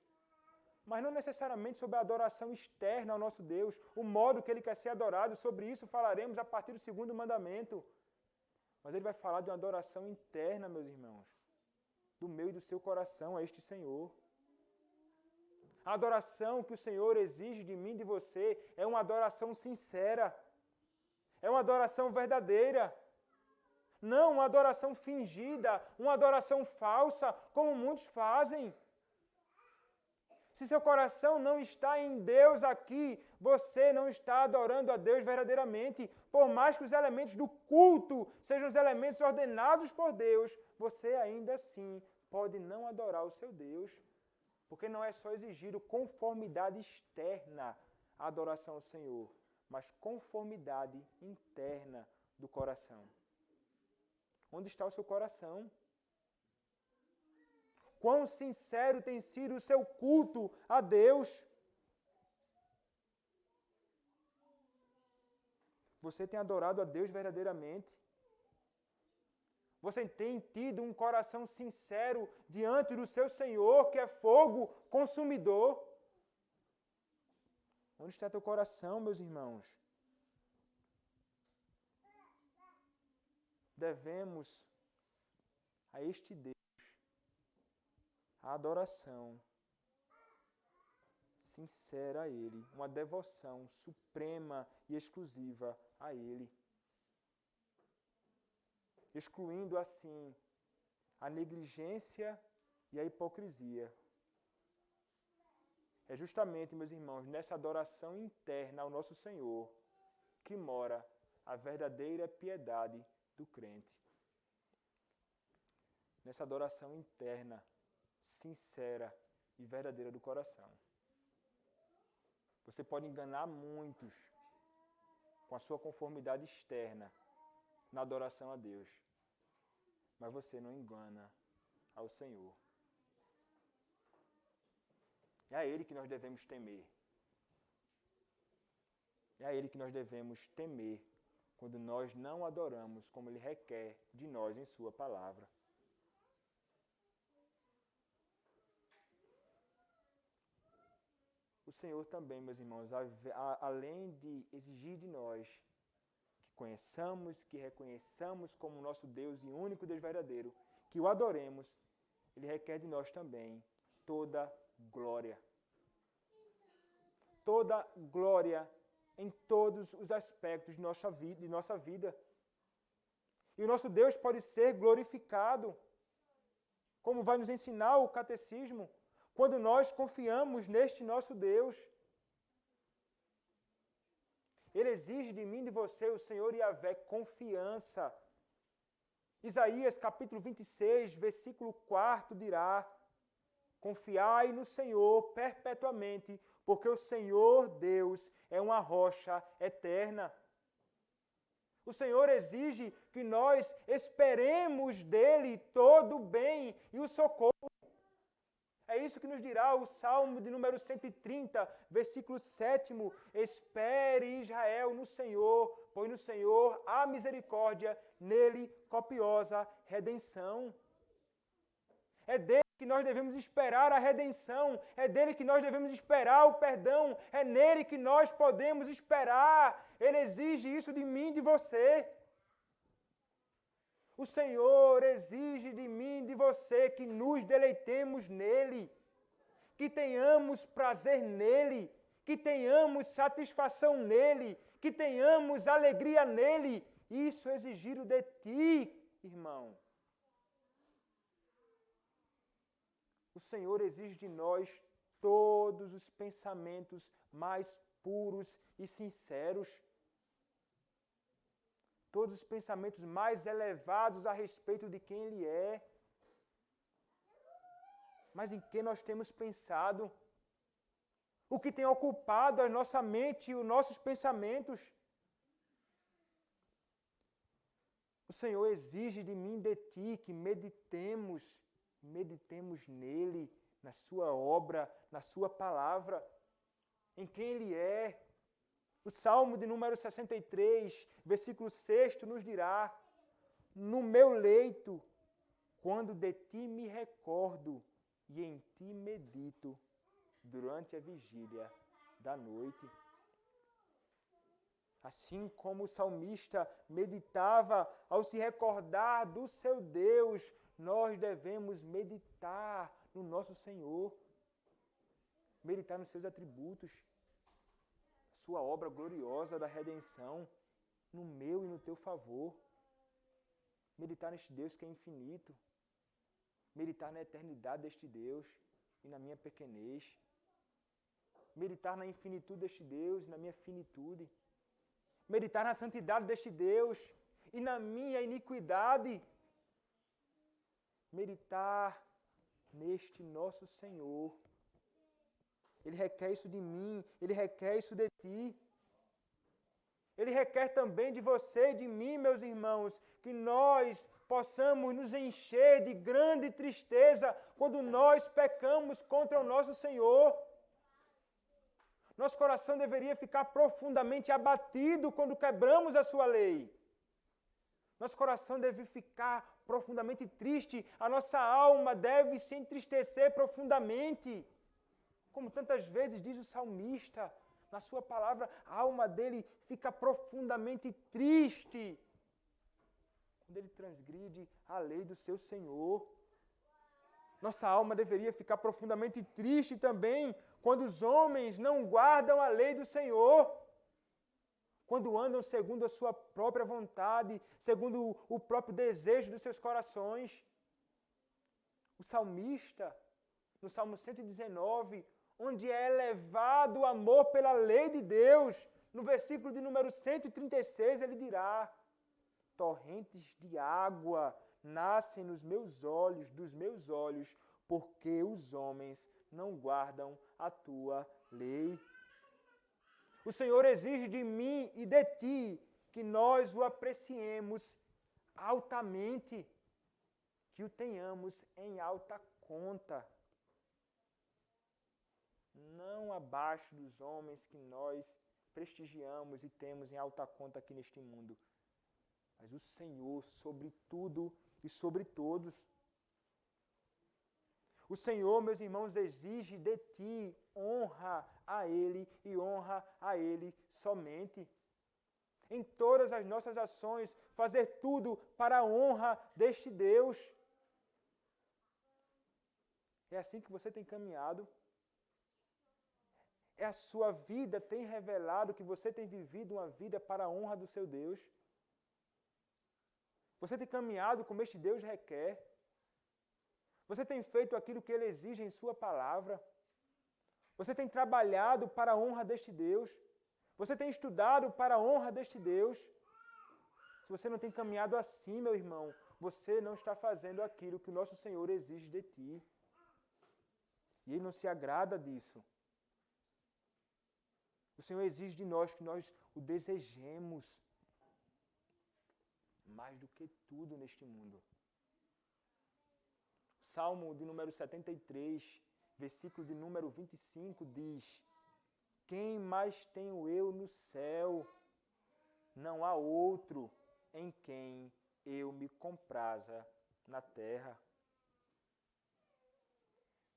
Mas não necessariamente sobre a adoração externa ao nosso Deus, o modo que Ele quer ser adorado, sobre isso falaremos a partir do segundo mandamento. Mas Ele vai falar de uma adoração interna, meus irmãos, do meu e do seu coração a este Senhor. A adoração que o Senhor exige de mim e de você é uma adoração sincera, é uma adoração verdadeira. Não uma adoração fingida, uma adoração falsa, como muitos fazem. Se seu coração não está em Deus aqui, você não está adorando a Deus verdadeiramente. Por mais que os elementos do culto sejam os elementos ordenados por Deus, você ainda assim pode não adorar o seu Deus. Porque não é só exigir conformidade externa à adoração ao Senhor, mas conformidade interna do coração. Onde está o seu coração? Quão sincero tem sido o seu culto a Deus? Você tem adorado a Deus verdadeiramente? Você tem tido um coração sincero diante do seu Senhor, que é fogo consumidor? Onde está teu coração, meus irmãos? Devemos a este Deus a adoração sincera a Ele, uma devoção suprema e exclusiva a Ele, excluindo assim a negligência e a hipocrisia. É justamente, meus irmãos, nessa adoração interna ao nosso Senhor que mora a verdadeira piedade do crente. Nessa adoração interna, sincera e verdadeira do coração. Você pode enganar muitos com a sua conformidade externa na adoração a Deus, mas você não engana ao Senhor. É a Ele que nós devemos temer. É a Ele que nós devemos temer quando nós não adoramos como Ele requer de nós em Sua palavra. O Senhor também, meus irmãos, além de exigir de nós que conheçamos, que reconheçamos como nosso Deus e único Deus verdadeiro, que o adoremos, Ele requer de nós também toda glória. Toda glória em todos os aspectos de nossa vida. E o nosso Deus pode ser glorificado, como vai nos ensinar o catecismo, quando nós confiamos neste nosso Deus. Ele exige de mim e de você, o Senhor Yahvé, confiança. Isaías capítulo 26, versículo 4 dirá: confiai no Senhor perpetuamente, porque o Senhor Deus é uma rocha eterna. O Senhor exige que nós esperemos dele todo o bem e o socorro. É isso que nos dirá o Salmo de número 130, versículo 7. Espere Israel no Senhor, pois no Senhor há misericórdia, nele copiosa redenção. É dele que nós devemos esperar a redenção, é dele que nós devemos esperar o perdão, é nele que nós podemos esperar. Ele exige isso de mim e de você. O Senhor exige de mim e de você que nos deleitemos nele, que tenhamos prazer nele, que tenhamos satisfação nele, que tenhamos alegria nele. Isso é exigido de ti, irmão. O Senhor exige de nós todos os pensamentos mais puros e sinceros. Todos os pensamentos mais elevados a respeito de quem Ele é. Mas em que nós temos pensado? O que tem ocupado a nossa mente e os nossos pensamentos? O Senhor exige de mim e de ti que meditemos nele, na sua obra, na sua palavra, em quem Ele é. O Salmo de número 63, versículo 6, nos dirá: no meu leito, quando de ti me recordo e em ti medito durante a vigília da noite. Assim como o salmista meditava ao se recordar do seu Deus, nós devemos meditar no nosso Senhor, meditar nos seus atributos, sua obra gloriosa da redenção, no meu e no teu favor. Meditar neste Deus que é infinito. Meditar na eternidade deste Deus e na minha pequenez. Meditar na infinitude deste Deus e na minha finitude. Meditar na santidade deste Deus e na minha iniquidade. Meditar neste nosso Senhor. Ele requer isso de mim, Ele requer isso de ti. Ele requer também de você e de mim, meus irmãos, que nós possamos nos encher de grande tristeza quando nós pecamos contra o nosso Senhor. Nosso coração deveria ficar profundamente abatido quando quebramos a sua lei. Nosso coração deve ficar profundamente triste, a nossa alma deve se entristecer profundamente. Como tantas vezes diz o salmista, na sua palavra, a alma dele fica profundamente triste quando ele transgride a lei do seu Senhor. Nossa alma deveria ficar profundamente triste também quando os homens não guardam a lei do Senhor, quando andam segundo a sua própria vontade, segundo o próprio desejo dos seus corações. O salmista, no Salmo 119, onde é elevado o amor pela lei de Deus, no versículo de número 136, ele dirá: torrentes de água nascem nos meus olhos, dos meus olhos, porque os homens não guardam a tua lei. O Senhor exige de mim e de ti que nós o apreciemos altamente, que o tenhamos em alta conta. Não abaixo dos homens que nós prestigiamos e temos em alta conta aqui neste mundo, mas o Senhor sobre tudo e sobre todos. O Senhor, meus irmãos, exige de ti honra a Ele e honra a Ele somente. Em todas as nossas ações, fazer tudo para a honra deste Deus. É assim que você tem caminhado? É a sua vida tem revelado que você tem vivido uma vida para a honra do seu Deus? Você tem caminhado como este Deus requer? Você tem feito aquilo que Ele exige em sua palavra? Você tem trabalhado para a honra deste Deus? Você tem estudado para a honra deste Deus? Se você não tem caminhado assim, meu irmão, você não está fazendo aquilo que o nosso Senhor exige de ti. E Ele não se agrada disso. O Senhor exige de nós que nós o desejemos mais do que tudo neste mundo. Salmo de número 73, versículo de número 25 diz: quem mais tenho eu no céu? Não há outro em quem eu me compraza na terra.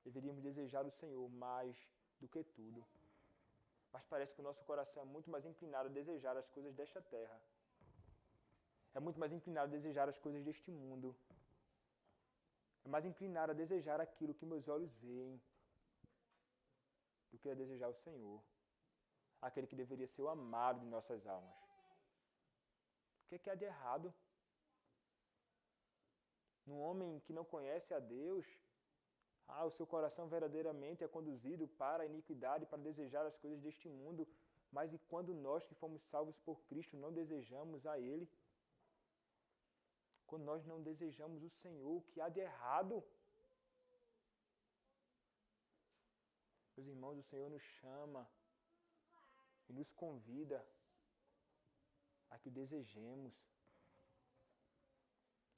Deveríamos desejar o Senhor mais do que tudo. Mas parece que o nosso coração é muito mais inclinado a desejar as coisas desta terra. É muito mais inclinado a desejar as coisas deste mundo. É mais inclinado a desejar aquilo que meus olhos veem do que a desejar o Senhor. Aquele que deveria ser o amado de nossas almas. O que há de errado? Num homem que não conhece a Deus, o seu coração verdadeiramente é conduzido para a iniquidade, para desejar as coisas deste mundo. Mas e quando nós que fomos salvos por Cristo não desejamos a Ele? Quando nós não desejamos o Senhor, o que há de errado? Meus irmãos, o Senhor nos chama e nos convida a que o desejemos.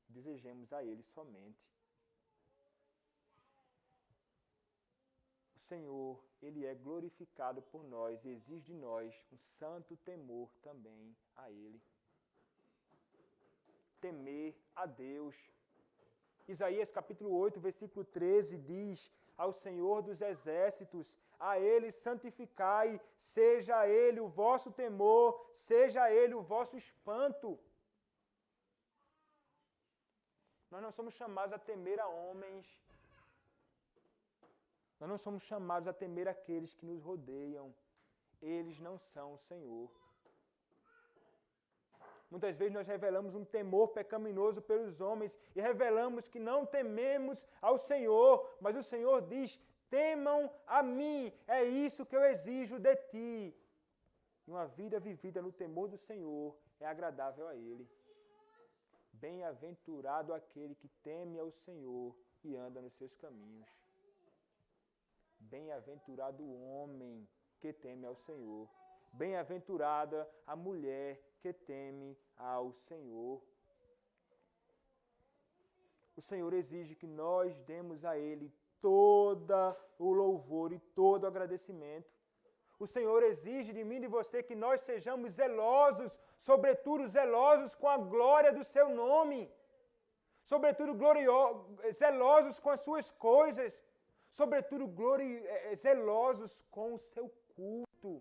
Desejemos a Ele somente. O Senhor, Ele é glorificado por nós e exige de nós um santo temor também a Ele. Temer a Deus. Isaías capítulo 8, versículo 13 diz: ao Senhor dos exércitos, a Ele santificai, seja Ele o vosso temor, seja Ele o vosso espanto. Nós não somos chamados a temer a homens. Nós não somos chamados a temer aqueles que nos rodeiam. Eles não são o Senhor. Muitas vezes nós revelamos um temor pecaminoso pelos homens e revelamos que não tememos ao Senhor, mas o Senhor diz: temam a mim, é isso que eu exijo de ti. E uma vida vivida no temor do Senhor é agradável a Ele. Bem-aventurado aquele que teme ao Senhor e anda nos seus caminhos. Bem-aventurado o homem que teme ao Senhor. Bem-aventurada a mulher que teme ao Senhor. O Senhor exige que nós demos a Ele todo o louvor e todo o agradecimento. O Senhor exige de mim e de você que nós sejamos zelosos, sobretudo zelosos com a glória do Seu nome. sobretudo zelosos com as suas coisas, sobretudo zelosos com o seu culto.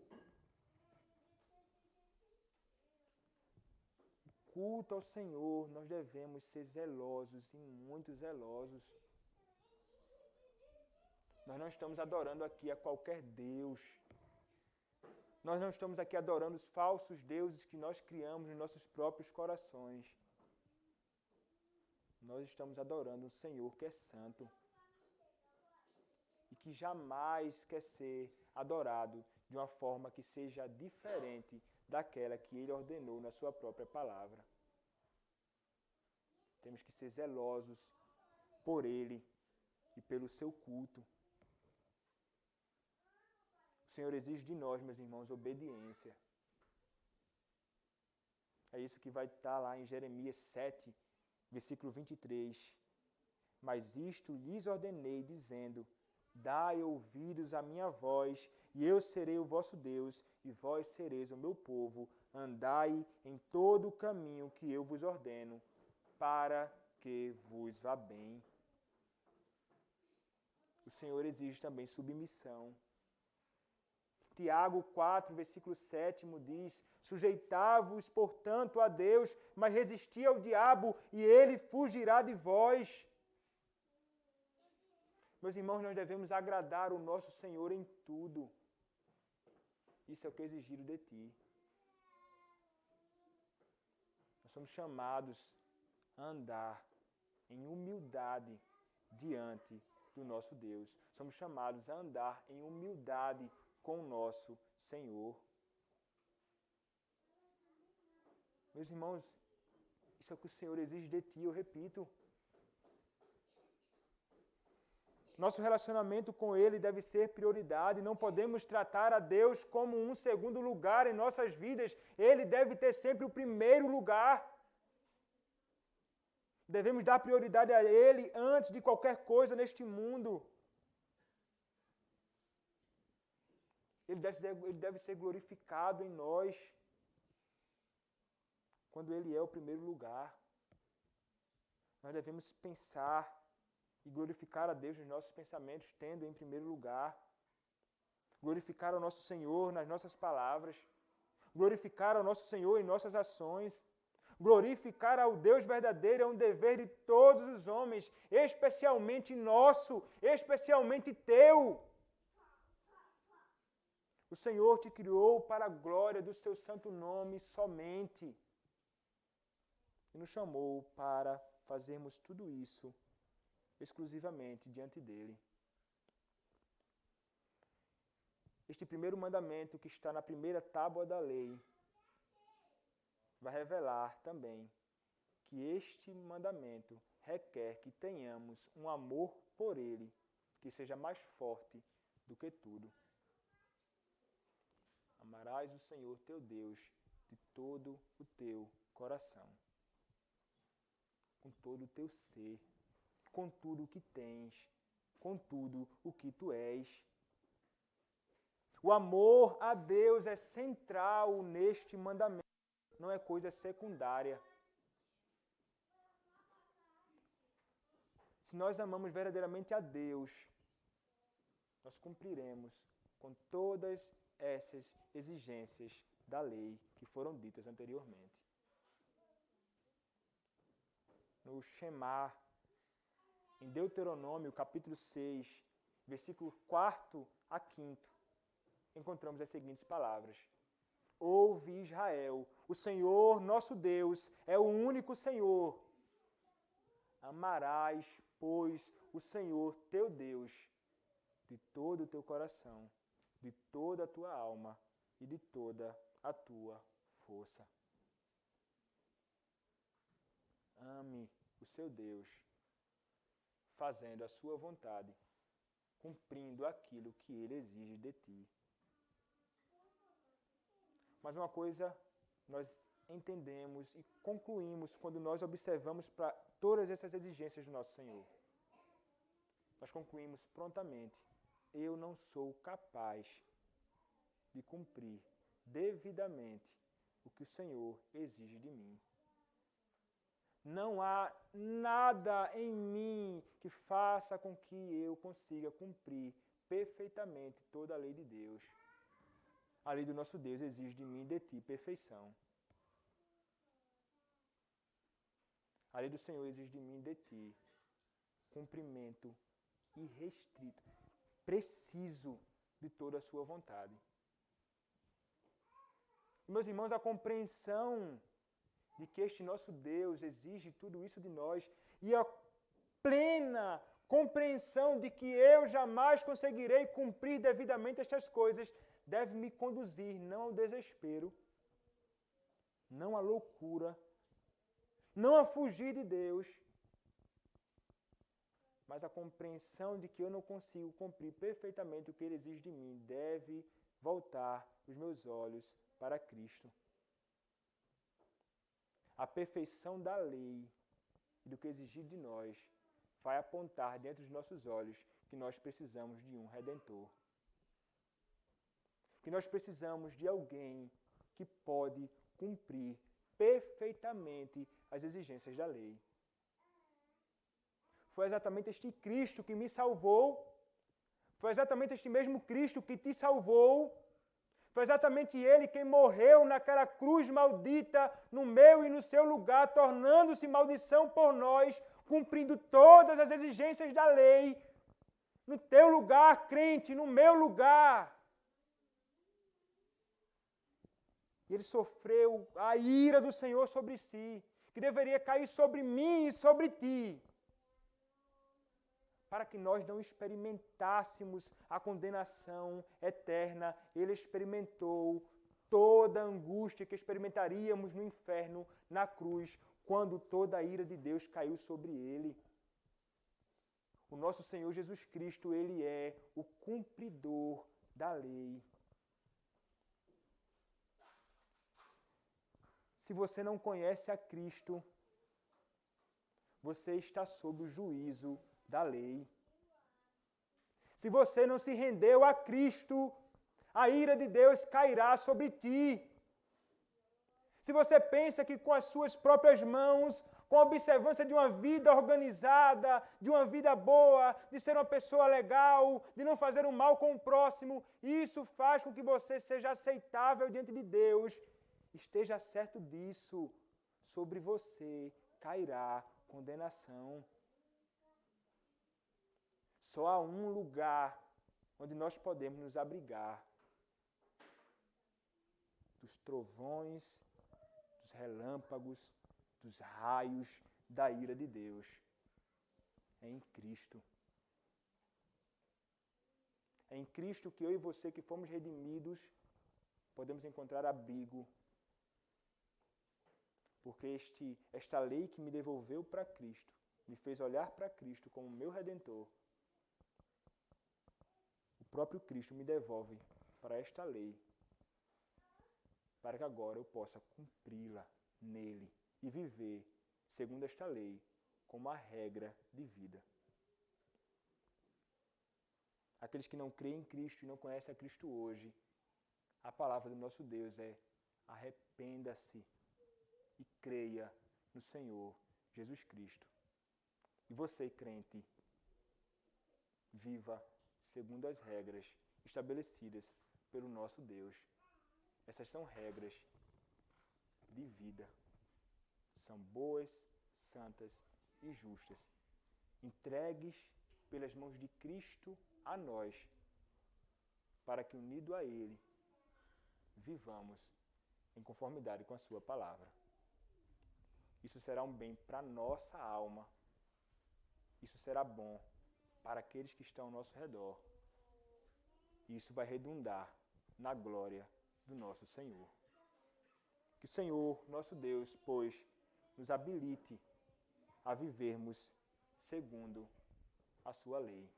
Culto ao Senhor, nós devemos ser zelosos e muito zelosos. Nós não estamos adorando aqui a qualquer Deus. Nós não estamos aqui adorando os falsos deuses que nós criamos nos nossos próprios corações. Nós estamos adorando um Senhor que é santo e que jamais quer ser adorado de uma forma que seja diferente daquela que Ele ordenou na sua própria palavra. Temos que ser zelosos por Ele e pelo seu culto. O Senhor exige de nós, meus irmãos, obediência. É isso que vai estar lá em Jeremias 7, versículo 23. Mas isto lhes ordenei, dizendo: dai ouvidos à minha voz, e eu serei o vosso Deus, e vós sereis o meu povo. Andai em todo o caminho que eu vos ordeno, para que vos vá bem. O Senhor exige também submissão. Tiago 4, versículo 7 diz: sujeitai-vos, portanto, a Deus, mas resisti ao diabo, e ele fugirá de vós. Meus irmãos, nós devemos agradar o nosso Senhor em tudo. Isso é o que é exigido de ti. Nós somos chamados a andar em humildade diante do nosso Deus. Somos chamados a andar em humildade com o nosso Senhor. Meus irmãos, isso é o que o Senhor exige de ti, eu repito. Nosso relacionamento com Ele deve ser prioridade. Não podemos tratar a Deus como um segundo lugar em nossas vidas. Ele deve ter sempre o primeiro lugar. Devemos dar prioridade a Ele antes de qualquer coisa neste mundo. Ele deve ser glorificado em nós quando Ele é o primeiro lugar. Nós devemos pensar e glorificar a Deus nos nossos pensamentos, tendo em primeiro lugar. Glorificar ao nosso Senhor nas nossas palavras. Glorificar ao nosso Senhor em nossas ações. Glorificar ao Deus verdadeiro é um dever de todos os homens, especialmente nosso, especialmente teu. O Senhor te criou para a glória do seu santo nome somente. E nos chamou para fazermos tudo isso exclusivamente diante dele. Este primeiro mandamento que está na primeira tábua da lei vai revelar também que este mandamento requer que tenhamos um amor por ele que seja mais forte do que tudo. Amarás o Senhor teu Deus de todo o teu coração, com todo o teu ser, com tudo o que tens, com tudo o que tu és. O amor a Deus é central neste mandamento, não é coisa secundária. Se nós amamos verdadeiramente a Deus, nós cumpriremos com todas essas exigências da lei que foram ditas anteriormente. No Shema, em Deuteronômio, capítulo 6, versículo 4 a 5, encontramos as seguintes palavras: ouve, Israel, o Senhor nosso Deus é o único Senhor. Amarás, pois, o Senhor teu Deus de todo o teu coração, de toda a tua alma e de toda a tua força. Ame o seu Deus, fazendo a sua vontade, cumprindo aquilo que Ele exige de ti. Mas uma coisa nós entendemos e concluímos quando nós observamos para todas essas exigências do nosso Senhor. Nós concluímos prontamente: eu não sou capaz de cumprir devidamente o que o Senhor exige de mim. Não há nada em mim que faça com que eu consiga cumprir perfeitamente toda a lei de Deus. A lei do nosso Deus exige de mim e de ti perfeição. A lei do Senhor exige de mim e de ti cumprimento irrestrito, preciso de toda a sua vontade. E, meus irmãos, a compreensão de que este nosso Deus exige tudo isso de nós e a plena compreensão de que eu jamais conseguirei cumprir devidamente estas coisas deve me conduzir não ao desespero, não à loucura, não a fugir de Deus, mas a compreensão de que eu não consigo cumprir perfeitamente o que Ele exige de mim deve voltar os meus olhos para Cristo. A perfeição da lei e do que exigir de nós vai apontar dentro dos nossos olhos que nós precisamos de um Redentor. Que nós precisamos de alguém que pode cumprir perfeitamente as exigências da lei. Foi exatamente este Cristo que me salvou. Foi exatamente este mesmo Cristo que te salvou. Foi exatamente Ele quem morreu naquela cruz maldita no meu e no seu lugar, tornando-se maldição por nós, cumprindo todas as exigências da lei, no teu lugar, crente, no meu lugar. E Ele sofreu a ira do Senhor sobre si, que deveria cair sobre mim e sobre ti, para que nós não experimentássemos a condenação eterna. Ele experimentou toda a angústia que experimentaríamos no inferno, na cruz, quando toda a ira de Deus caiu sobre Ele. O nosso Senhor Jesus Cristo, Ele é o cumpridor da lei. Se você não conhece a Cristo, você está sob o juízo da lei. Se você não se rendeu a Cristo, a ira de Deus cairá sobre ti. Se você pensa que com as suas próprias mãos, com a observância de uma vida organizada, de uma vida boa, de ser uma pessoa legal, de não fazer o mal com o próximo, isso faz com que você seja aceitável diante de Deus, esteja certo disso, sobre você cairá condenação. Só há um lugar onde nós podemos nos abrigar dos trovões, dos relâmpagos, dos raios da ira de Deus. É em Cristo. É em Cristo que eu e você, que fomos redimidos, podemos encontrar abrigo. Porque esta lei que me devolveu para Cristo, me fez olhar para Cristo como meu Redentor, o próprio Cristo me devolve para esta lei, para que agora eu possa cumpri-la nele e viver segundo esta lei como a regra de vida. Aqueles que não creem em Cristo e não conhecem a Cristo hoje, a palavra do nosso Deus é: arrependa-se e creia no Senhor Jesus Cristo. E você, crente, viva segundo as regras estabelecidas pelo nosso Deus. Essas são regras de vida. São boas, santas e justas, entregues pelas mãos de Cristo a nós, para que, unido a Ele, vivamos em conformidade com a sua palavra. Isso será um bem para a nossa alma. Isso será bom para aqueles que estão ao nosso redor. E isso vai redundar na glória do nosso Senhor. Que o Senhor, nosso Deus, pois, nos habilite a vivermos segundo a sua lei.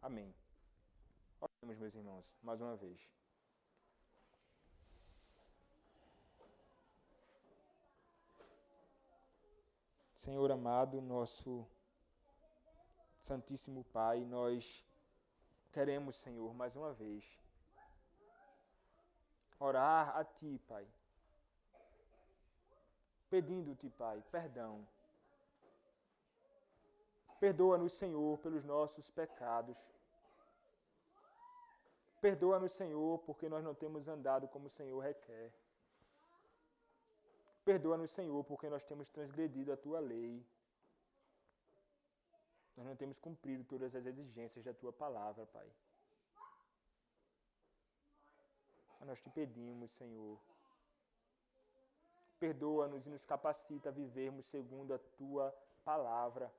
Amém. Oremos, meus irmãos, mais uma vez. Senhor amado, nosso Santíssimo Pai, nós queremos, Senhor, mais uma vez, orar a Ti, Pai, pedindo-te, Pai, perdão. Perdoa-nos, Senhor, pelos nossos pecados. Perdoa-nos, Senhor, porque nós não temos andado como o Senhor requer. Perdoa-nos, Senhor, porque nós temos transgredido a Tua lei. Nós não temos cumprido todas as exigências da Tua palavra, Pai. Mas nós te pedimos, Senhor, perdoa-nos e nos capacita a vivermos segundo a Tua palavra.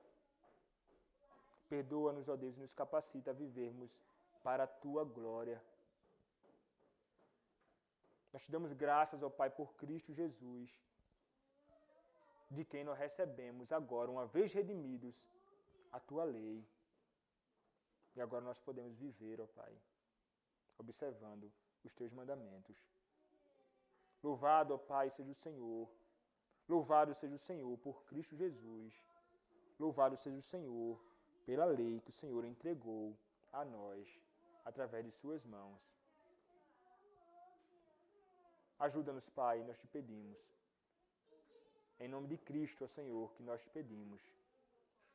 Perdoa-nos, ó Deus, e nos capacita a vivermos para a Tua glória. Nós te damos graças, ó Pai, por Cristo Jesus, de quem nós recebemos agora, uma vez redimidos, a Tua lei. E agora nós podemos viver, ó Pai, observando os Teus mandamentos. Louvado, ó Pai, seja o Senhor. Louvado seja o Senhor por Cristo Jesus. Louvado seja o Senhor pela lei que o Senhor entregou a nós através de suas mãos. Ajuda-nos, Pai, nós te pedimos. Em nome de Cristo, ó Senhor, que nós te pedimos.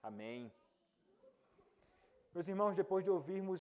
Amém. Meus irmãos, depois de ouvirmos